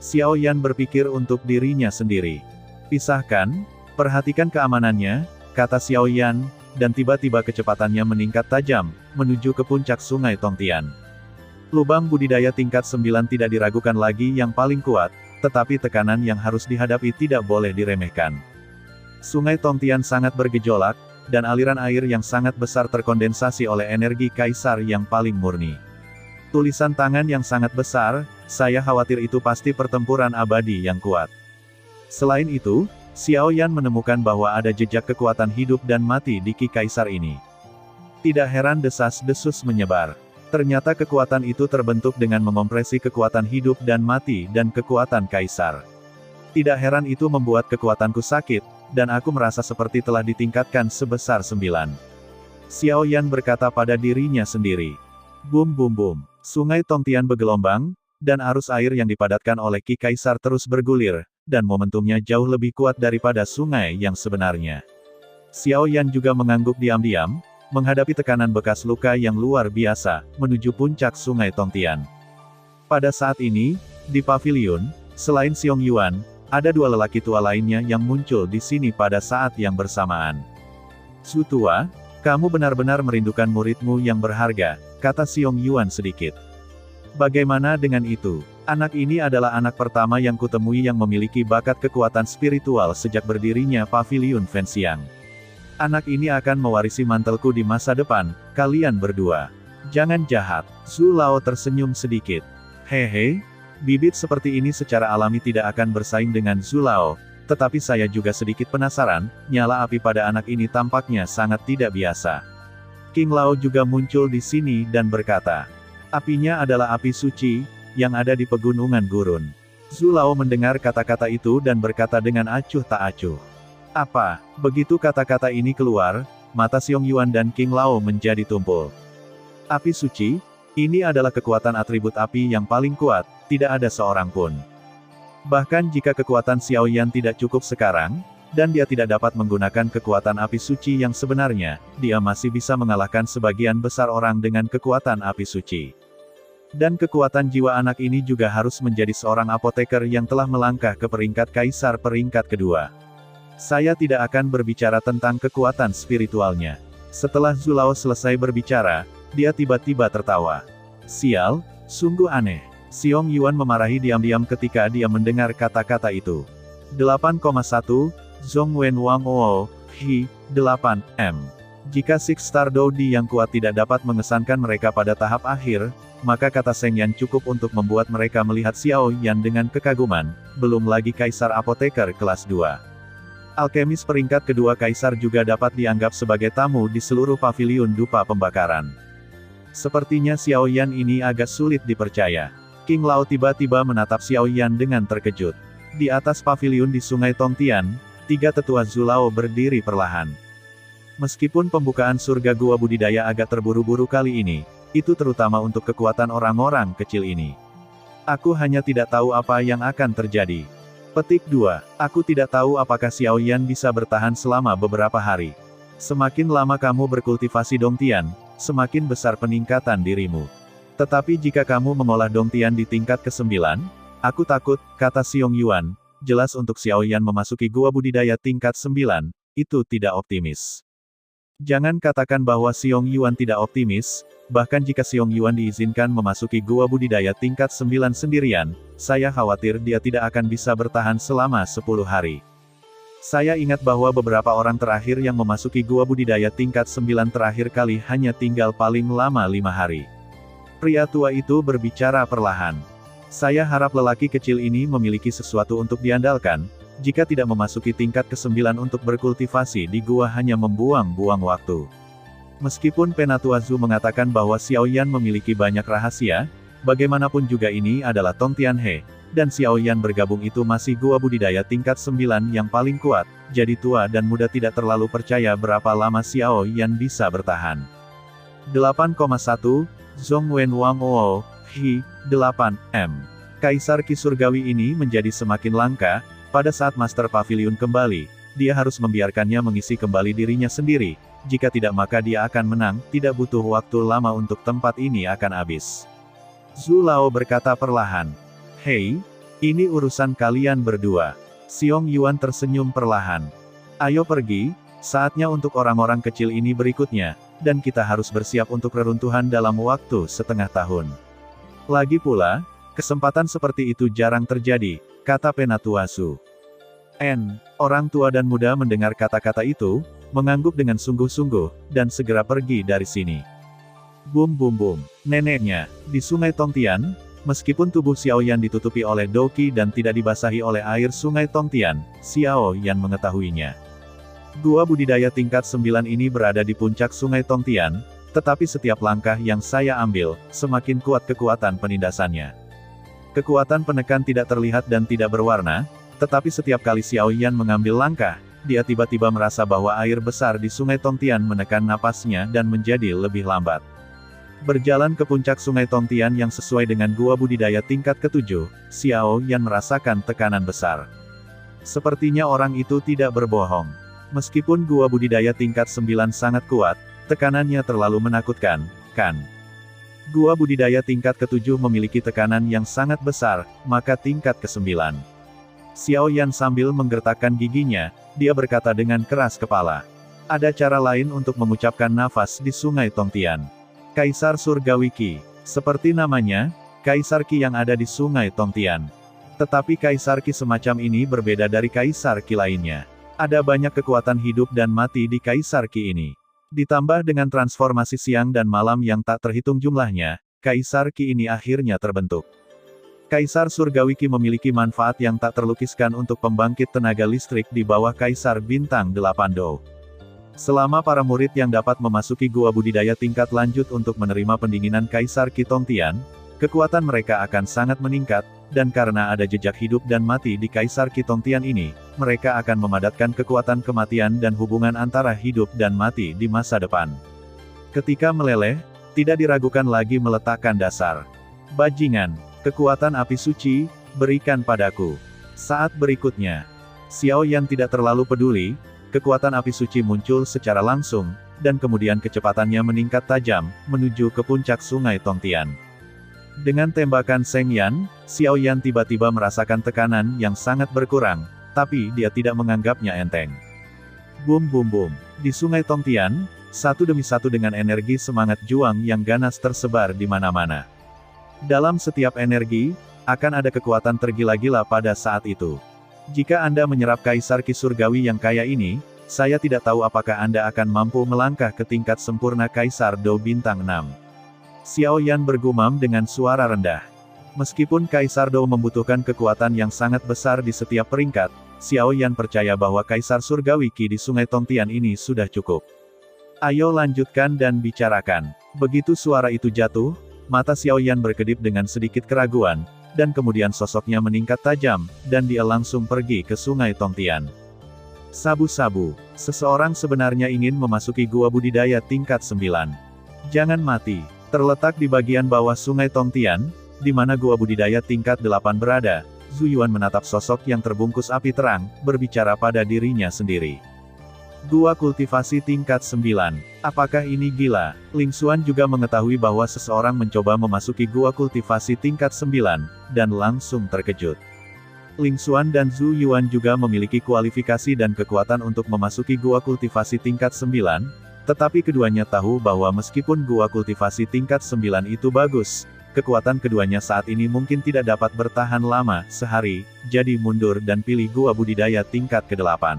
Xiao Yan berpikir untuk dirinya sendiri. Pisahkan, perhatikan keamanannya, kata Xiao Yan, dan tiba-tiba kecepatannya meningkat tajam, menuju ke puncak Sungai Tongtian. Lubang budidaya tingkat 9 tidak diragukan lagi yang paling kuat, tetapi tekanan yang harus dihadapi tidak boleh diremehkan. Sungai Tongtian sangat bergejolak, dan aliran air yang sangat besar terkondensasi oleh energi kaisar yang paling murni. Tulisan tangan yang sangat besar, saya khawatir itu pasti pertempuran abadi yang kuat. Selain itu, Xiao Yan menemukan bahwa ada jejak kekuatan hidup dan mati di Ki Kaisar ini. Tidak heran desas-desus menyebar. Ternyata kekuatan itu terbentuk dengan mengopresi kekuatan hidup dan mati dan kekuatan kaisar. Tidak heran itu membuat kekuatanku sakit, dan aku merasa seperti telah ditingkatkan sebesar 9. Xiao Yan berkata pada dirinya sendiri. Bum bum bum. Sungai Tongtian bergelombang, dan arus air yang dipadatkan oleh Ki Kaisar terus bergulir, dan momentumnya jauh lebih kuat daripada sungai yang sebenarnya. Xiao Yan juga mengangguk diam-diam, menghadapi tekanan bekas luka yang luar biasa, menuju puncak Sungai Tongtian. Pada saat ini, di pavilion, Selain Xiong Yuan, ada dua lelaki tua lainnya yang muncul di sini pada saat yang bersamaan. Su tua, kamu benar-benar merindukan muridmu yang berharga, kata Xiong Yuan sedikit. Bagaimana dengan itu? Anak ini adalah anak pertama yang kutemui yang memiliki bakat kekuatan spiritual sejak berdirinya Paviliun Fenxiang. Anak ini akan mewarisi mantelku di masa depan, kalian berdua. Jangan jahat. Zhu Lao tersenyum sedikit. Hehe, bibit seperti ini secara alami tidak akan bersaing dengan Zhu Lao, tetapi saya juga sedikit penasaran, nyala api pada anak ini tampaknya sangat tidak biasa. King Lao juga muncul di sini dan berkata, apinya adalah api suci, yang ada di pegunungan gurun. Zhu Lao mendengar kata-kata itu dan berkata dengan acuh tak acuh. Apa? Begitu kata-kata ini keluar, mata Xiong Yuan dan King Lao menjadi tumpul. Api suci? Ini adalah kekuatan atribut api yang paling kuat, tidak ada seorang pun. Bahkan jika kekuatan Xiao Yan tidak cukup sekarang, dan dia tidak dapat menggunakan kekuatan api suci yang sebenarnya, dia masih bisa mengalahkan sebagian besar orang dengan kekuatan api suci. Dan kekuatan jiwa anak ini juga harus menjadi seorang apoteker yang telah melangkah ke peringkat kaisar peringkat kedua. Saya tidak akan berbicara tentang kekuatan spiritualnya. Setelah Zhu Lao selesai berbicara, dia tiba-tiba tertawa. Sial, sungguh aneh. Xiong Yuan memarahi diam-diam ketika dia mendengar kata-kata itu. 8,1, Zhong Wen Wang Oo, Hi, 8, M. Jika Six Star Dodi yang kuat tidak dapat mengesankan mereka pada tahap akhir, maka kata Seng Yan cukup untuk membuat mereka melihat Xiao Yan dengan kekaguman, belum lagi Kaisar Apoteker kelas 2. Alkemis peringkat kedua Kaisar juga dapat dianggap sebagai tamu di seluruh paviliun dupa pembakaran. Sepertinya Xiao Yan ini agak sulit dipercaya. King Lao tiba-tiba menatap Xiao Yan dengan terkejut. Di atas paviliun di Sungai Tongtian, tiga tetua Zhu Lao berdiri perlahan. Meskipun pembukaan surga gua budidaya agak terburu-buru kali ini, itu terutama untuk kekuatan orang-orang kecil ini. Aku hanya tidak tahu apa yang akan terjadi. Petik 2. Aku tidak tahu apakah Xiao Yan bisa bertahan selama beberapa hari. Semakin lama kamu berkultivasi Dongtian, semakin besar peningkatan dirimu. Tetapi jika kamu mengolah Dongtian di tingkat ke-9, aku takut, kata Xiong Yuan, jelas untuk Xiao Yan memasuki gua budidaya tingkat 9, itu tidak optimis. Jangan katakan bahwa Xiong Yuan tidak optimis, bahkan jika Xiong Yuan diizinkan memasuki gua budidaya tingkat 9 sendirian, saya khawatir dia tidak akan bisa bertahan selama 10 hari. Saya ingat bahwa beberapa orang terakhir yang memasuki gua budidaya tingkat 9 terakhir kali hanya tinggal paling lama 5 hari. Pria tua itu berbicara perlahan. Saya harap lelaki kecil ini memiliki sesuatu untuk diandalkan. Jika tidak memasuki tingkat ke-9 untuk berkultivasi di gua hanya membuang-buang waktu. Meskipun Penatua Zhu mengatakan bahwa Xiao Yan memiliki banyak rahasia, bagaimanapun juga ini adalah Tong Tianhe, dan Xiao Yan bergabung itu masih gua budidaya tingkat 9 yang paling kuat, jadi tua dan muda tidak terlalu percaya berapa lama Xiao Yan bisa bertahan. 8,1, Zhong Wen Wang Oo, Hi, 8, M. Kaisar Qi Surgawi ini menjadi semakin langka. Pada saat Master Pavilion kembali, dia harus membiarkannya mengisi kembali dirinya sendiri, jika tidak maka dia akan menang, tidak butuh waktu lama untuk tempat ini akan habis. Zhu Lao berkata perlahan. Hei, ini urusan kalian berdua. Xiong Yuan tersenyum perlahan. Ayo pergi, saatnya untuk orang-orang kecil ini berikutnya, dan kita harus bersiap untuk reruntuhan dalam waktu setengah tahun. Lagi pula, kesempatan seperti itu jarang terjadi, kata Penatua Zhu. Orang tua dan muda mendengar kata-kata itu, mengangguk dengan sungguh-sungguh, dan segera pergi dari sini. Bum bum bum. Neneknya, di Sungai Tongtian, meskipun tubuh Xiao Yan ditutupi oleh Doqi dan tidak dibasahi oleh air Sungai Tongtian, Xiao Yan mengetahuinya. Gua budidaya tingkat 9 ini berada di puncak Sungai Tongtian, tetapi setiap langkah yang saya ambil, semakin kuat kekuatan penindasannya. Kekuatan penekan tidak terlihat dan tidak berwarna, tetapi setiap kali Xiao Yan mengambil langkah, dia tiba-tiba merasa bahwa air besar di Sungai Tongtian menekan napasnya dan menjadi lebih lambat. Berjalan ke puncak Sungai Tongtian yang sesuai dengan gua budidaya tingkat ke-7, Xiao Yan merasakan tekanan besar. Sepertinya orang itu tidak berbohong. Meskipun gua budidaya tingkat 9 sangat kuat, tekanannya terlalu menakutkan, kan? Gua budidaya tingkat ke-7 memiliki tekanan yang sangat besar, maka tingkat ke-9. Xiao Yan sambil menggertakkan giginya, dia berkata dengan keras kepala. Ada cara lain untuk mengucapkan nafas di Sungai Tongtian. Kaisar Surgawi Qi. Seperti namanya, Kaisar Qi yang ada di Sungai Tongtian. Tetapi Kaisar Qi semacam ini berbeda dari Kaisar Qi lainnya. Ada banyak kekuatan hidup dan mati di Kaisar Qi ini. Ditambah dengan transformasi siang dan malam yang tak terhitung jumlahnya, Kaisar Qi ini akhirnya terbentuk. Kaisar Surgawi Qi memiliki manfaat yang tak terlukiskan untuk pembangkit tenaga listrik di bawah Kaisar Bintang 8 Dou. Selama para murid yang dapat memasuki gua budidaya tingkat lanjut untuk menerima pendinginan Kaisar Qi Tongtian, kekuatan mereka akan sangat meningkat, dan karena ada jejak hidup dan mati di Kaisar Qi Tongtian ini, mereka akan memadatkan kekuatan kematian dan hubungan antara hidup dan mati di masa depan. Ketika meleleh, tidak diragukan lagi meletakkan dasar. Bajingan, kekuatan api suci, berikan padaku. Saat berikutnya, Xiao Yan tidak terlalu peduli, kekuatan api suci muncul secara langsung, dan kemudian kecepatannya meningkat tajam, menuju ke puncak Sungai Tongtian. Dengan tembakan Seng Yan, Xiao Yan tiba-tiba merasakan tekanan yang sangat berkurang, tapi dia tidak menganggapnya enteng. Bum bum bum. Di Sungai Tongtian, satu demi satu dengan energi semangat juang yang ganas tersebar di mana-mana. Dalam setiap energi, akan ada kekuatan tergila-gila pada saat itu. Jika Anda menyerap Kaisar Qi Surgawi yang kaya ini, saya tidak tahu apakah Anda akan mampu melangkah ke tingkat sempurna Kaisar Dou Bintang 6. Xiao Yan bergumam dengan suara rendah. Meskipun Kaisar Dou membutuhkan kekuatan yang sangat besar di setiap peringkat, Xiao Yan percaya bahwa Kaisar Surgawi Qi di Sungai Tongtian ini sudah cukup. Ayo lanjutkan dan bicarakan. Begitu suara itu jatuh, mata Xiao Yan berkedip dengan sedikit keraguan, dan kemudian sosoknya meningkat tajam, dan dia langsung pergi ke Sungai Tongtian. Sabu-sabu. Seseorang sebenarnya ingin memasuki gua budidaya tingkat 9. Jangan mati. Terletak di bagian bawah Sungai Tongtian, di mana gua budidaya tingkat 8 berada, Zhu Yuan menatap sosok yang terbungkus api terang, berbicara pada dirinya sendiri. Gua kultivasi tingkat 9. Apakah ini gila? Ling Xuan juga mengetahui bahwa seseorang mencoba memasuki gua kultivasi tingkat 9, dan langsung terkejut. Ling Xuan dan Zhu Yuan juga memiliki kualifikasi dan kekuatan untuk memasuki gua kultivasi tingkat 9, tetapi keduanya tahu bahwa meskipun gua kultivasi tingkat 9 itu bagus, kekuatan keduanya saat ini mungkin tidak dapat bertahan lama, sehari, jadi mundur dan pilih gua budidaya tingkat ke-8.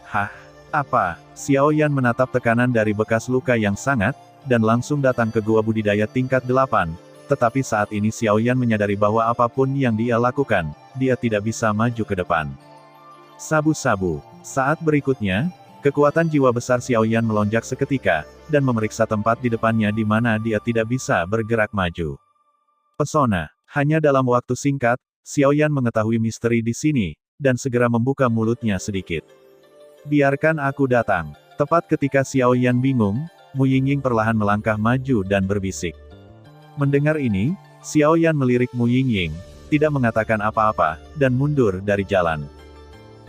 Hah? Apa? Xiao Yan menatap tekanan dari bekas luka yang sangat, dan langsung datang ke gua budidaya tingkat 8, tetapi saat ini Xiao Yan menyadari bahwa apapun yang dia lakukan, dia tidak bisa maju ke depan. Sabu-sabu. Saat berikutnya, kekuatan jiwa besar Xiao Yan melonjak seketika, dan memeriksa tempat di depannya di mana dia tidak bisa bergerak maju. Pesona. Hanya dalam waktu singkat, Xiao Yan mengetahui misteri di sini, dan segera membuka mulutnya sedikit. Biarkan aku datang. Tepat ketika Xiao Yan bingung, Mu Yingying perlahan melangkah maju dan berbisik. Mendengar ini, Xiao Yan melirik Mu Yingying, tidak mengatakan apa-apa, dan mundur dari jalan.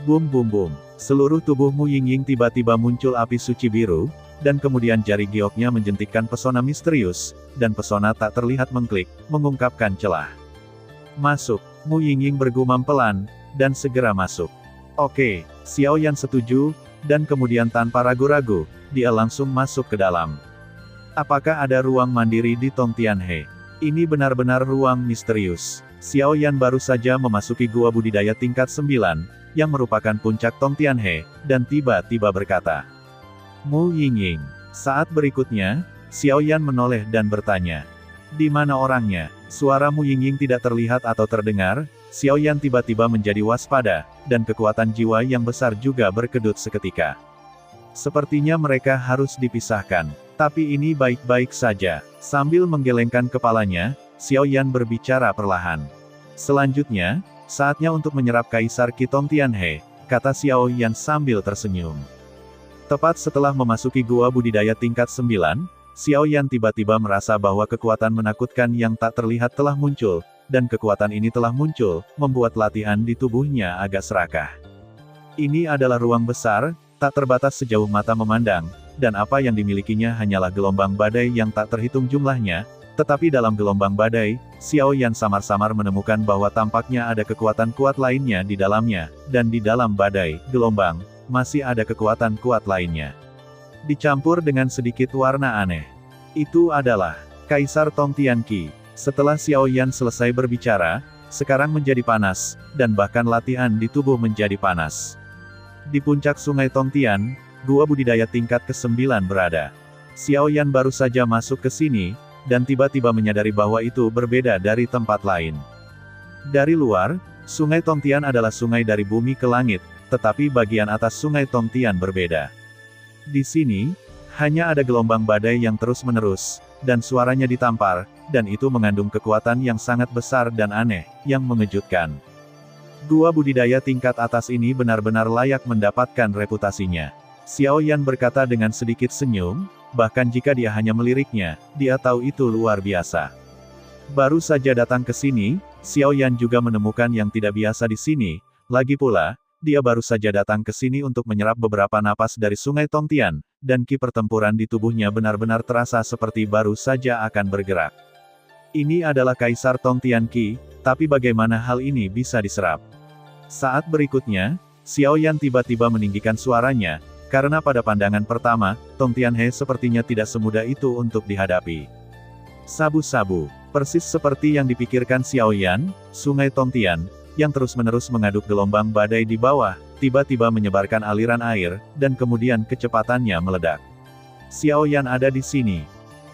Bum bum bum. Seluruh tubuh Mu Yingying tiba-tiba muncul api suci biru, dan kemudian jari gioknya menjentikkan pesona misterius, dan pesona tak terlihat mengklik, mengungkapkan celah. Masuk. Mu Yingying bergumam pelan, dan segera masuk. Oke, Xiao Yan setuju, dan kemudian tanpa ragu-ragu, dia langsung masuk ke dalam. Apakah ada ruang mandiri di Tongtianhe? Ini benar-benar ruang misterius. Xiao Yan baru saja memasuki gua budidaya tingkat 9, yang merupakan puncak Tongtianhe, dan tiba-tiba berkata, Mu Yingying. Saat berikutnya, Xiao Yan menoleh dan bertanya, di mana orangnya? Suara Mu Yingying tidak terlihat atau terdengar. Xiao Yan tiba-tiba menjadi waspada, dan kekuatan jiwa yang besar juga berkedut seketika. Sepertinya mereka harus dipisahkan. Tapi ini baik-baik saja. Sambil menggelengkan kepalanya, Xiao Yan berbicara perlahan. Selanjutnya, saatnya untuk menyerap Kaisar Qi Tongtianhe, kata Xiao Yan sambil tersenyum. Tepat setelah memasuki gua budidaya tingkat 9, Xiao Yan tiba-tiba merasa bahwa kekuatan menakutkan yang tak terlihat telah muncul, dan kekuatan ini telah muncul, membuat latihan di tubuhnya agak serakah. Ini adalah ruang besar, tak terbatas sejauh mata memandang, dan apa yang dimilikinya hanyalah gelombang badai yang tak terhitung jumlahnya, Tetapi dalam gelombang badai, Xiao Yan samar-samar menemukan bahwa tampaknya ada kekuatan kuat lainnya di dalamnya, dan di dalam badai, gelombang, masih ada kekuatan kuat lainnya. Dicampur dengan sedikit warna aneh. Itu adalah Kaisar Tong Tianqi. Setelah Xiao Yan selesai berbicara, sekarang menjadi panas, dan bahkan latihan di tubuh menjadi panas. Di puncak sungai Tongtian, gua budidaya tingkat ke-9 berada. Xiao Yan baru saja masuk ke sini, dan tiba-tiba menyadari bahwa itu berbeda dari tempat lain. Dari luar, sungai Tongtian adalah sungai dari bumi ke langit, tetapi bagian atas sungai Tongtian berbeda. Di sini, hanya ada gelombang badai yang terus-menerus, dan suaranya ditampar, dan itu mengandung kekuatan yang sangat besar dan aneh, yang mengejutkan. Gua budidaya tingkat atas ini benar-benar layak mendapatkan reputasinya. Xiao Yan berkata dengan sedikit senyum, bahkan jika dia hanya meliriknya, dia tahu itu luar biasa. Baru saja datang ke sini, Xiao Yan juga menemukan yang tidak biasa di sini, lagi pula, dia baru saja datang ke sini untuk menyerap beberapa napas dari sungai Tongtian, dan ki pertempuran di tubuhnya benar-benar terasa seperti baru saja akan bergerak. Ini adalah Kaisar Tongtian Qi, tapi bagaimana hal ini bisa diserap? Saat berikutnya, Xiao Yan tiba-tiba meninggikan suaranya, karena pada pandangan pertama, Tongtian He sepertinya tidak semudah itu untuk dihadapi. Sabu-sabu, persis seperti yang dipikirkan Xiao Yan, sungai Tongtian, yang terus-menerus mengaduk gelombang badai di bawah, tiba-tiba menyebarkan aliran air, dan kemudian kecepatannya meledak. Xiao Yan ada di sini.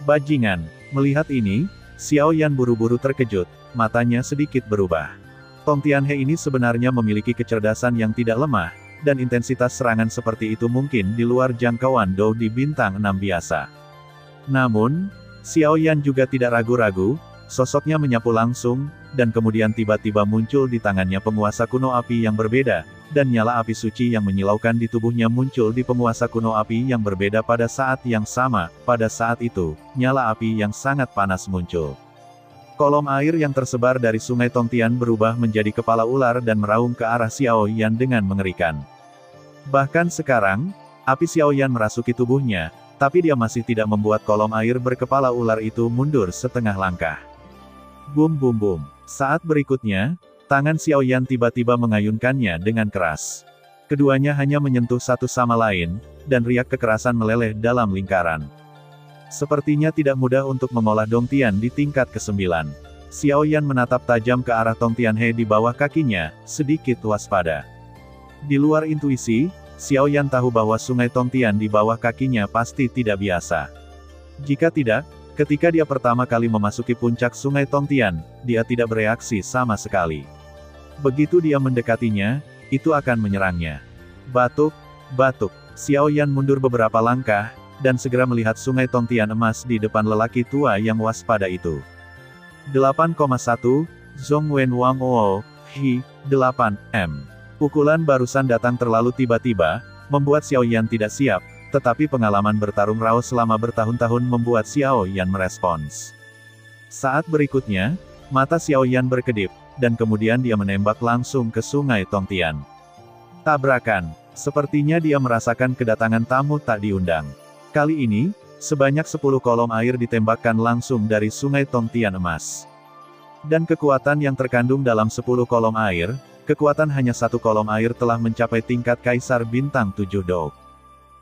Bajingan, melihat ini, Xiao Yan buru-buru terkejut, matanya sedikit berubah. Tongtian He ini sebenarnya memiliki kecerdasan yang tidak lemah, dan intensitas serangan seperti itu mungkin di luar jangkauan Dou di bintang 6 biasa. Namun, Xiao Yan juga tidak ragu-ragu, sosoknya menyapu langsung, dan kemudian tiba-tiba muncul di tangannya penguasa kuno api yang berbeda, dan nyala api suci yang menyilaukan di tubuhnya muncul di penguasa kuno api yang berbeda pada saat yang sama. Pada saat itu, nyala api yang sangat panas muncul. Kolom air yang tersebar dari sungai Tongtian berubah menjadi kepala ular dan meraung ke arah Xiao Yan dengan mengerikan. Bahkan sekarang, api Xiao Yan merasuki tubuhnya, tapi dia masih tidak membuat kolom air berkepala ular itu mundur setengah langkah. Bum bum bum. Saat berikutnya, tangan Xiao Yan tiba-tiba mengayunkannya dengan keras. Keduanya hanya menyentuh satu sama lain, dan riak kekerasan meleleh dalam lingkaran. Sepertinya tidak mudah untuk mengolah Dongtian di tingkat ke-9. Xiao Yan menatap tajam ke arah Tongtian He di bawah kakinya, sedikit waspada. Di luar intuisi, Xiao Yan tahu bahwa sungai Tongtian di bawah kakinya pasti tidak biasa. Jika tidak, ketika dia pertama kali memasuki puncak sungai Tongtian, dia tidak bereaksi sama sekali. Begitu dia mendekatinya, itu akan menyerangnya. Batuk, batuk. Xiao Yan mundur beberapa langkah, dan segera melihat sungai Tongtian emas di depan lelaki tua yang waspada itu. 8,1, Zhong Wen Wang Oo, Hi, 8, M. Pukulan barusan datang terlalu tiba-tiba, membuat Xiao Yan tidak siap, tetapi pengalaman bertarung raos selama bertahun-tahun membuat Xiao Yan merespons. Saat berikutnya, mata Xiao Yan berkedip, dan kemudian dia menembak langsung ke sungai Tongtian. Tabrakan. Sepertinya dia merasakan kedatangan tamu tak diundang. Kali ini, sebanyak 10 kolom air ditembakkan langsung dari sungai Tongtian emas. Dan kekuatan yang terkandung dalam 10 kolom air, kekuatan hanya satu kolom air telah mencapai tingkat Kaisar Bintang 7 Dou.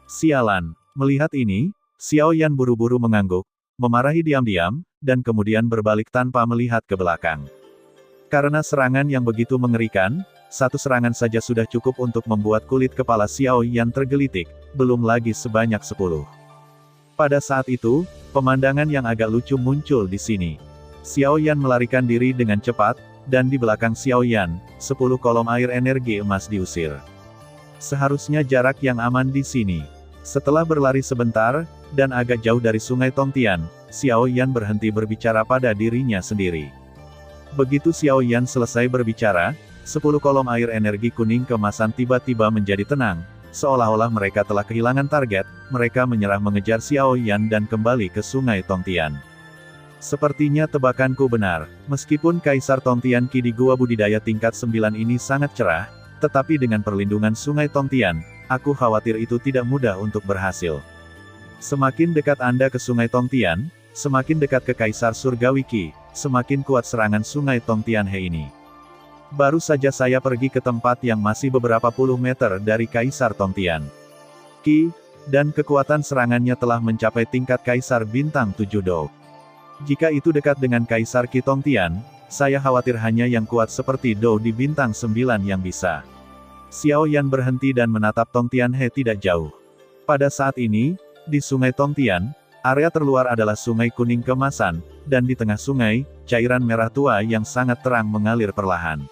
Sialan, melihat ini, Xiao Yan buru-buru mengangguk, memarahi diam-diam, dan kemudian berbalik tanpa melihat ke belakang. Karena serangan yang begitu mengerikan, satu serangan saja sudah cukup untuk membuat kulit kepala Xiao Yan tergelitik, belum lagi sebanyak 10. Pada saat itu, pemandangan yang agak lucu muncul di sini. Xiao Yan melarikan diri dengan cepat, dan di belakang Xiao Yan, 10 kolom air energi emas diusir. Seharusnya jarak yang aman di sini. Setelah berlari sebentar, dan agak jauh dari sungai Tongtian, Xiao Yan berhenti berbicara pada dirinya sendiri. Begitu Xiao Yan selesai berbicara, 10 kolom air energi kuning keemasan tiba-tiba menjadi tenang, seolah-olah mereka telah kehilangan target, mereka menyerah mengejar Xiao Yan dan kembali ke sungai Tongtian. Sepertinya tebakanku benar, meskipun Kaisar Tongtian Qi di gua budidaya tingkat 9 ini sangat cerah, tetapi dengan perlindungan sungai Tongtian, aku khawatir itu tidak mudah untuk berhasil. Semakin dekat Anda ke sungai Tongtian, Semakin dekat ke Kaisar Surgawi Qi, semakin kuat serangan Sungai Tongtianhe ini. Baru saja saya pergi ke tempat yang masih beberapa puluh meter dari Kaisar Tongtian Qi, dan kekuatan serangannya telah mencapai tingkat Kaisar Bintang 7 Dou. Jika itu dekat dengan Kaisar Qi Tongtian, saya khawatir hanya yang kuat seperti Dou di Bintang 9 yang bisa. Xiao Yan berhenti dan menatap Tongtianhe tidak jauh. Pada saat ini, di Sungai Tongtian, area terluar adalah Sungai Kuning Kemasan, dan di tengah sungai, cairan merah tua yang sangat terang mengalir perlahan.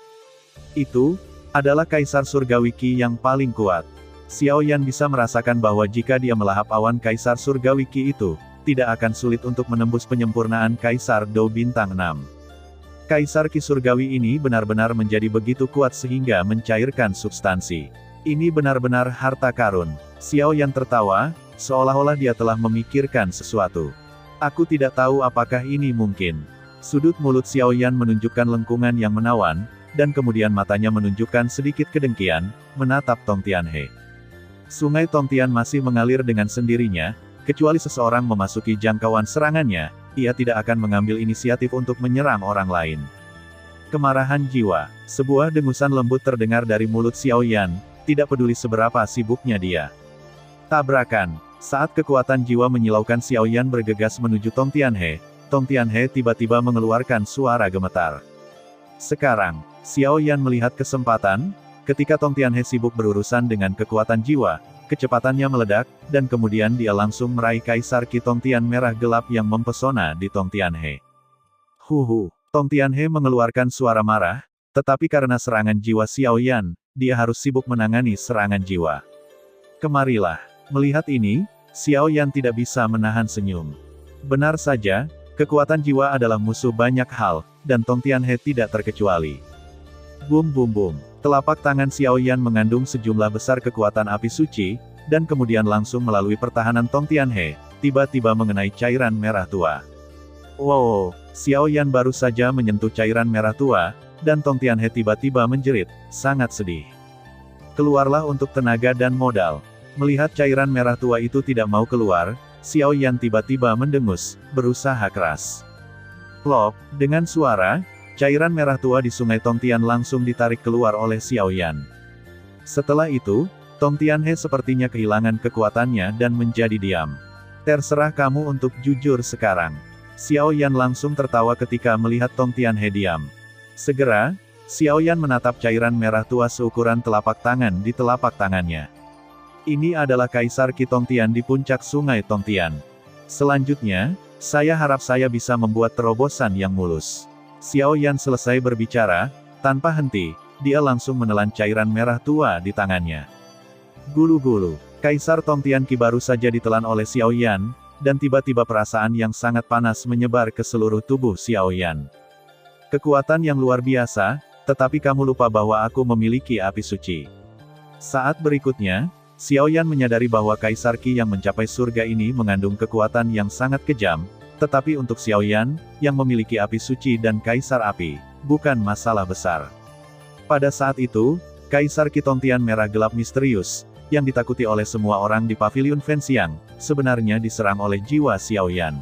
Itu adalah Kaisar Surgawi Qi yang paling kuat. Xiao Yan bisa merasakan bahwa jika dia melahap awan Kaisar Surgawi Qi itu, tidak akan sulit untuk menembus penyempurnaan Kaisar Dou Bintang 6. Kaisar Qi Surgawi ini benar-benar menjadi begitu kuat sehingga mencairkan substansi. Ini benar-benar harta karun. Xiao Yan tertawa, seolah-olah dia telah memikirkan sesuatu. Aku tidak tahu apakah ini mungkin. Sudut mulut Xiao Yan menunjukkan lengkungan yang menawan, dan kemudian matanya menunjukkan sedikit kedengkian, menatap Tongtianhe. Sungai Tongtian masih mengalir dengan sendirinya, kecuali seseorang memasuki jangkauan serangannya, ia tidak akan mengambil inisiatif untuk menyerang orang lain. Kemarahan jiwa, sebuah dengusan lembut terdengar dari mulut Xiao Yan, tidak peduli seberapa sibuknya dia. Tabrakan. Saat kekuatan jiwa menyilaukan Xiao Yan bergegas menuju Tongtianhe, Tongtianhe tiba-tiba mengeluarkan suara gemetar. Sekarang, Xiao Yan melihat kesempatan, ketika Tongtianhe sibuk berurusan dengan kekuatan jiwa, kecepatannya meledak, dan kemudian dia langsung meraih Kaisar Qi Tongtian merah gelap yang mempesona di Tongtianhe. Huhu, Tongtianhe mengeluarkan suara marah, tetapi karena serangan jiwa Xiao Yan, dia harus sibuk menangani serangan jiwa. Kemarilah. Melihat ini, Xiao Yan tidak bisa menahan senyum. Benar saja, kekuatan jiwa adalah musuh banyak hal, dan Tongtianhe tidak terkecuali. Bum bum bum. Telapak tangan Xiao Yan mengandung sejumlah besar kekuatan api suci, dan kemudian langsung melalui pertahanan Tongtianhe, tiba-tiba mengenai cairan merah tua. Wow, Xiao Yan baru saja menyentuh cairan merah tua, dan Tongtianhe tiba-tiba menjerit, sangat sedih. Keluarlah untuk tenaga dan modal. Melihat cairan merah tua itu tidak mau keluar, Xiao Yan tiba-tiba mendengus, berusaha keras. Plop, dengan suara, cairan merah tua di Sungai Tongtian langsung ditarik keluar oleh Xiao Yan. Setelah itu, Tongtianhe sepertinya kehilangan kekuatannya dan menjadi diam. Terserah kamu untuk jujur sekarang. Xiao Yan langsung tertawa ketika melihat Tongtianhe diam. Segera, Xiao Yan menatap cairan merah tua seukuran telapak tangan di telapak tangannya. Ini adalah Kaisar Qi Tongtian di puncak Sungai Tongtian. Selanjutnya, saya harap saya bisa membuat terobosan yang mulus. Xiao Yan selesai berbicara, tanpa henti, dia langsung menelan cairan merah tua di tangannya. Gulu-gulu, Kaisar Tongtian Qi baru saja ditelan oleh Xiao Yan, dan tiba-tiba perasaan yang sangat panas menyebar ke seluruh tubuh Xiao Yan. Kekuatan yang luar biasa, tetapi kamu lupa bahwa aku memiliki api suci. Saat berikutnya, Xiao Yan menyadari bahwa Kaisar Qi yang mencapai surga ini mengandung kekuatan yang sangat kejam, tetapi untuk Xiao Yan, yang memiliki api suci dan Kaisar Api, bukan masalah besar. Pada saat itu, Kaisar Qi Tongtian merah gelap misterius, yang ditakuti oleh semua orang di Paviliun Fenxiang, sebenarnya diserang oleh jiwa Xiao Yan.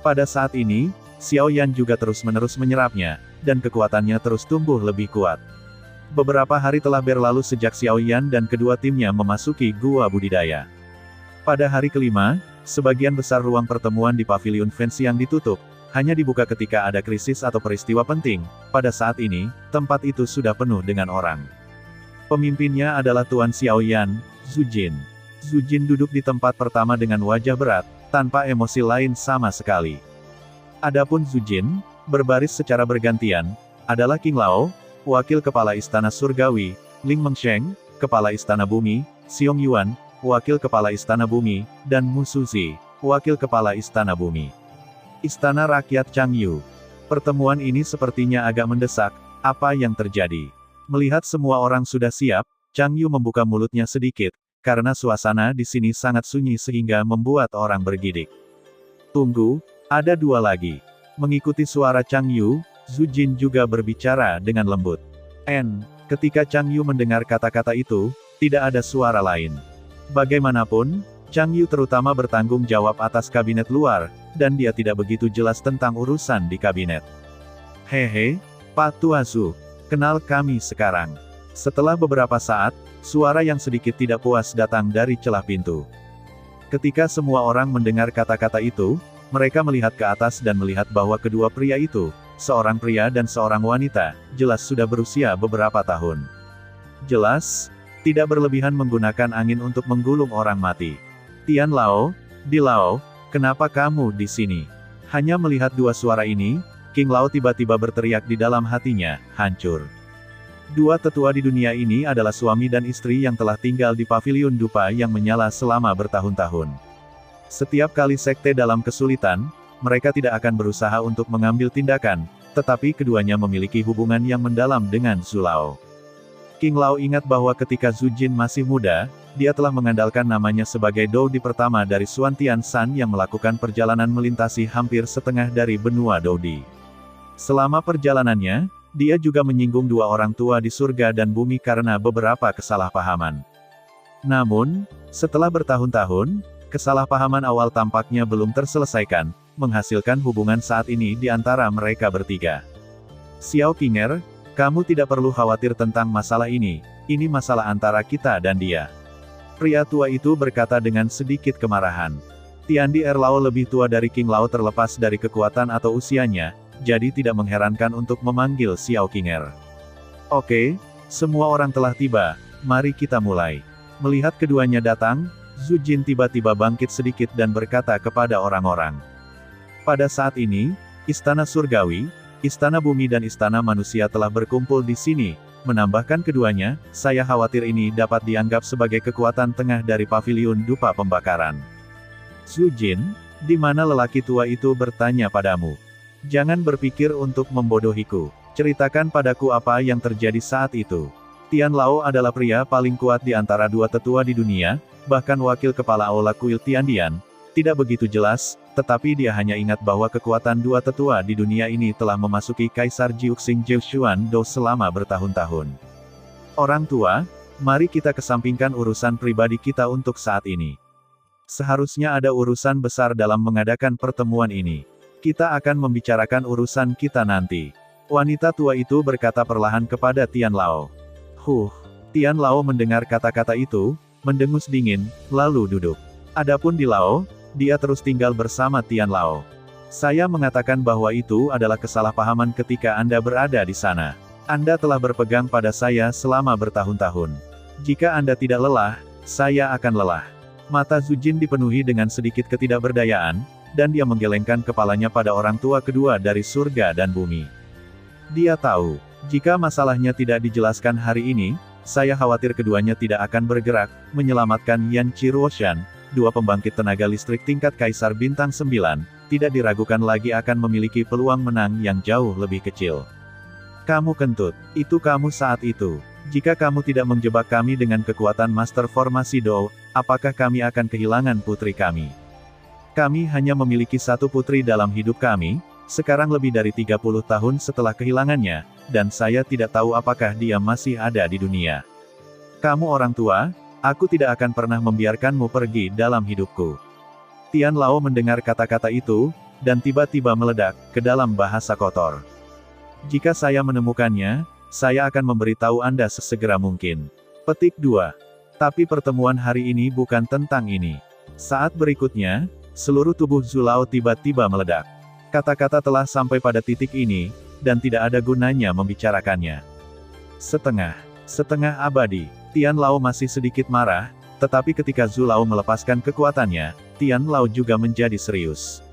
Pada saat ini, Xiao Yan juga terus-menerus menyerapnya, dan kekuatannya terus tumbuh lebih kuat. Beberapa hari telah berlalu sejak Xiao Yan dan kedua timnya memasuki gua budidaya. Pada hari kelima, sebagian besar ruang pertemuan di Paviliun Fenxiang ditutup, hanya dibuka ketika ada krisis atau peristiwa penting. Pada saat ini, tempat itu sudah penuh dengan orang. Pemimpinnya adalah Tuan Xiao Yan, Zhu Jin. Zhu Jin duduk di tempat pertama dengan wajah berat, tanpa emosi lain sama sekali. Adapun Zhu Jin, berbaris secara bergantian, adalah King Lao, Wakil Kepala Istana Surgawi, Ling Mengsheng, Kepala Istana Bumi, Xiong Yuan, Wakil Kepala Istana Bumi, dan Mu Suzi, Wakil Kepala Istana Bumi. Istana Rakyat Changyu. Pertemuan ini sepertinya agak mendesak, apa yang terjadi? Melihat semua orang sudah siap, Changyu membuka mulutnya sedikit, karena suasana di sini sangat sunyi sehingga membuat orang bergidik. Tunggu, ada dua lagi. Mengikuti suara Changyu, Zhu Jin juga berbicara dengan lembut. Ketika Changyu mendengar kata-kata itu, tidak ada suara lain. Bagaimanapun, Chang Yu terutama bertanggung jawab atas kabinet luar, dan dia tidak begitu jelas tentang urusan di kabinet. Hehe, Pak Tuazu, kenal kami sekarang. Setelah beberapa saat, suara yang sedikit tidak puas datang dari celah pintu. Ketika semua orang mendengar kata-kata itu, mereka melihat ke atas dan melihat bahwa kedua pria itu, seorang pria dan seorang wanita, jelas sudah berusia beberapa tahun. Jelas, tidak berlebihan menggunakan angin untuk menggulung orang mati. Tian Lao, Di Lao, kenapa kamu di sini? Hanya melihat dua suara ini, King Lao tiba-tiba berteriak di dalam hatinya, hancur. Dua tetua di dunia ini adalah suami dan istri yang telah tinggal di paviliun dupa yang menyala selama bertahun-tahun. Setiap kali sekte dalam kesulitan, mereka tidak akan berusaha untuk mengambil tindakan, tetapi keduanya memiliki hubungan yang mendalam dengan Zhu Lao. King Lao ingat bahwa ketika Zhu Jin masih muda, dia telah mengandalkan namanya sebagai Doudi pertama dari Xuantian Shan yang melakukan perjalanan melintasi hampir setengah dari benua Doudi. Selama perjalanannya, dia juga menyinggung dua orang tua di surga dan bumi karena beberapa kesalahpahaman. Namun, setelah bertahun-tahun, kesalahpahaman awal tampaknya belum terselesaikan, menghasilkan hubungan saat ini di antara mereka bertiga. Xiao Qinger, kamu tidak perlu khawatir tentang masalah ini masalah antara kita dan dia. Pria tua itu berkata dengan sedikit kemarahan. Tiandi Erlao lebih tua dari King Lao terlepas dari kekuatan atau usianya, jadi tidak mengherankan untuk memanggil Xiao Qinger. Oke, semua orang telah tiba, mari kita mulai. Melihat keduanya datang, Zhu Jin tiba-tiba bangkit sedikit dan berkata kepada orang-orang. Pada saat ini, Istana Surgawi, Istana Bumi dan Istana Manusia telah berkumpul di sini. Menambahkan keduanya, saya khawatir ini dapat dianggap sebagai kekuatan tengah dari paviliun dupa pembakaran. Zhu Jin, di mana lelaki tua itu bertanya padamu? Jangan berpikir untuk membodohiku. Ceritakan padaku apa yang terjadi saat itu. Tian Lao adalah pria paling kuat di antara dua tetua di dunia, bahkan wakil kepala Aula Kuil Tiandian. Tidak begitu jelas, tetapi dia hanya ingat bahwa kekuatan dua tetua di dunia ini telah memasuki Kaisar Jiuxing Jiuxuan Do selama bertahun-tahun. Orang tua, mari kita kesampingkan urusan pribadi kita untuk saat ini. Seharusnya ada urusan besar dalam mengadakan pertemuan ini. Kita akan membicarakan urusan kita nanti. Wanita tua itu berkata perlahan kepada Tian Lao. Tian Lao mendengar kata-kata itu, mendengus dingin, lalu duduk. Adapun Di Lao, dia terus tinggal bersama Tian Lao. Saya mengatakan bahwa itu adalah kesalahpahaman ketika Anda berada di sana. Anda telah berpegang pada saya selama bertahun-tahun. Jika Anda tidak lelah, saya akan lelah. Mata Zhu Jin dipenuhi dengan sedikit ketidakberdayaan, dan dia menggelengkan kepalanya pada orang tua kedua dari surga dan bumi. Dia tahu, jika masalahnya tidak dijelaskan hari ini, saya khawatir keduanya tidak akan bergerak, menyelamatkan Yan Qiruoshan, dua pembangkit tenaga listrik tingkat Kaisar Bintang 9, tidak diragukan lagi akan memiliki peluang menang yang jauh lebih kecil. Kamu kentut, itu kamu saat itu. Jika kamu tidak menjebak kami dengan kekuatan Master Formasi Do, apakah kami akan kehilangan putri kami? Kami hanya memiliki satu putri dalam hidup kami, sekarang lebih dari 30 tahun setelah kehilangannya, dan saya tidak tahu apakah dia masih ada di dunia. Kamu orang tua, aku tidak akan pernah membiarkanmu pergi dalam hidupku. Tian Lao mendengar kata-kata itu, dan tiba-tiba meledak, ke dalam bahasa kotor. Jika saya menemukannya, saya akan memberitahu Anda sesegera mungkin. Petik 2. Tapi pertemuan hari ini bukan tentang ini. Saat berikutnya, seluruh tubuh Zhu Lao tiba-tiba meledak. Kata-kata telah sampai pada titik ini, dan tidak ada gunanya membicarakannya. Setengah abadi. Tian Lao masih sedikit marah, tetapi ketika Zhu Lao melepaskan kekuatannya, Tian Lao juga menjadi serius.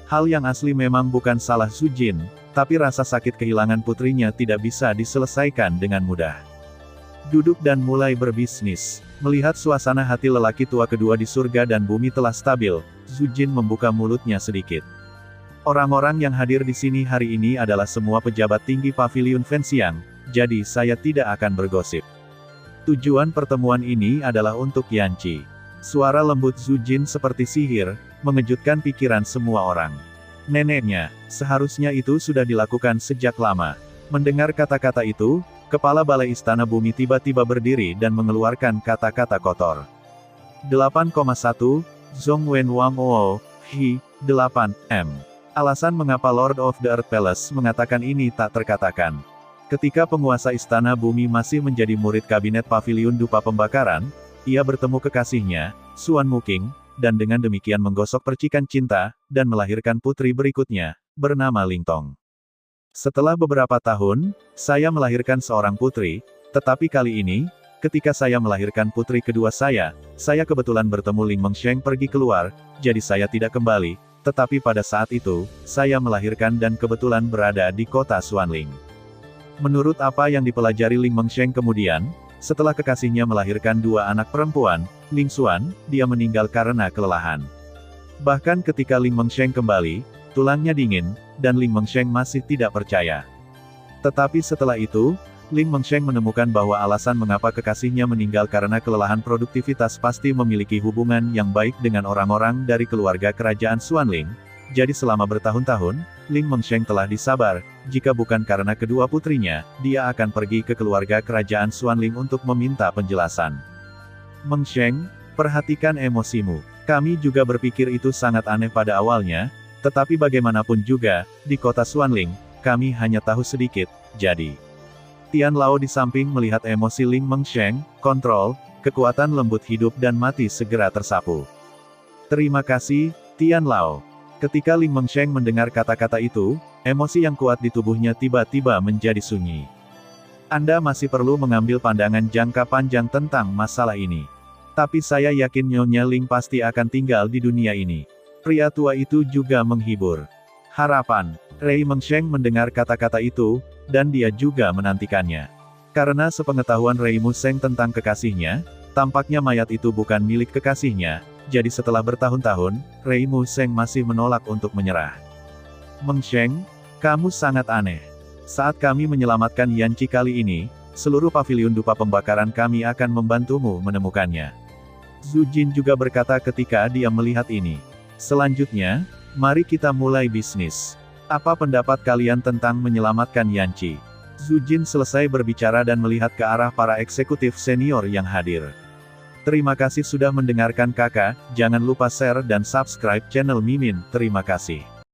Hal yang asli memang bukan salah Zhu Jin, tapi rasa sakit kehilangan putrinya tidak bisa diselesaikan dengan mudah. Duduk dan mulai berbisnis. Melihat suasana hati lelaki tua kedua di surga dan bumi telah stabil, Zhu Jin membuka mulutnya sedikit. Orang-orang yang hadir di sini hari ini adalah semua pejabat tinggi paviliun Fenxiang, jadi saya tidak akan bergosip. Tujuan pertemuan ini adalah untuk Yanqi. Suara lembut Zhu Jin seperti sihir, mengejutkan pikiran semua orang. Neneknya, seharusnya itu sudah dilakukan sejak lama. Mendengar kata-kata itu, kepala balai istana bumi tiba-tiba berdiri dan mengeluarkan kata-kata kotor. 8,1, Zhongwen Wang Owo, Hi, 8, M. Alasan mengapa Lord of the Earth Palace mengatakan ini tak terkatakan. Ketika penguasa Istana Bumi masih menjadi murid kabinet Paviliun Dupa Pembakaran, ia bertemu kekasihnya, Xuan Muking, dan dengan demikian menggosok percikan cinta, dan melahirkan putri berikutnya, bernama Lingtong. Setelah beberapa tahun, saya melahirkan seorang putri, tetapi kali ini, ketika saya melahirkan putri kedua saya kebetulan bertemu Ling Mengsheng pergi keluar, jadi saya tidak kembali, tetapi pada saat itu, saya melahirkan dan kebetulan berada di kota Xuanling. Menurut apa yang dipelajari Ling Mengsheng kemudian, setelah kekasihnya melahirkan dua anak perempuan, Ling Xuan, dia meninggal karena kelelahan. Bahkan ketika Ling Mengsheng kembali, tulangnya dingin, dan Ling Mengsheng masih tidak percaya. Tetapi setelah itu, Ling Mengsheng menemukan bahwa alasan mengapa kekasihnya meninggal karena kelelahan produktivitas pasti memiliki hubungan yang baik dengan orang-orang dari keluarga kerajaan Xuanling. Jadi selama bertahun-tahun, Ling Mengsheng telah disabar, jika bukan karena kedua putrinya, dia akan pergi ke keluarga kerajaan Xuanling untuk meminta penjelasan. Mengsheng, perhatikan emosimu. Kami juga berpikir itu sangat aneh pada awalnya, tetapi bagaimanapun juga, di kota Xuanling, kami hanya tahu sedikit, jadi. Tian Lao di samping melihat emosi Ling Mengsheng, kontrol, kekuatan lembut hidup dan mati segera tersapu. Terima kasih, Tian Lao. Ketika Ling Mengsheng mendengar kata-kata itu, emosi yang kuat di tubuhnya tiba-tiba menjadi sunyi. Anda masih perlu mengambil pandangan jangka panjang tentang masalah ini. Tapi saya yakin Nyonya Ling pasti akan tinggal di dunia ini. Pria tua itu juga menghibur. Harapan. Rei Mengsheng mendengar kata-kata itu, dan dia juga menantikannya. Karena sepengetahuan Rei Mengsheng tentang kekasihnya, tampaknya mayat itu bukan milik kekasihnya, jadi setelah bertahun-tahun, Rei Mengsheng masih menolak untuk menyerah. Mengsheng, kamu sangat aneh. Saat kami menyelamatkan Yanqi kali ini, seluruh paviliun dupa pembakaran kami akan membantumu menemukannya. Zhu Jin juga berkata ketika dia melihat ini. Selanjutnya, mari kita mulai bisnis. Apa pendapat kalian tentang menyelamatkan Yanqi? Zhu Jin selesai berbicara dan melihat ke arah para eksekutif senior yang hadir. Terima kasih sudah mendengarkan kakak, jangan lupa share dan subscribe channel Mimin, terima kasih.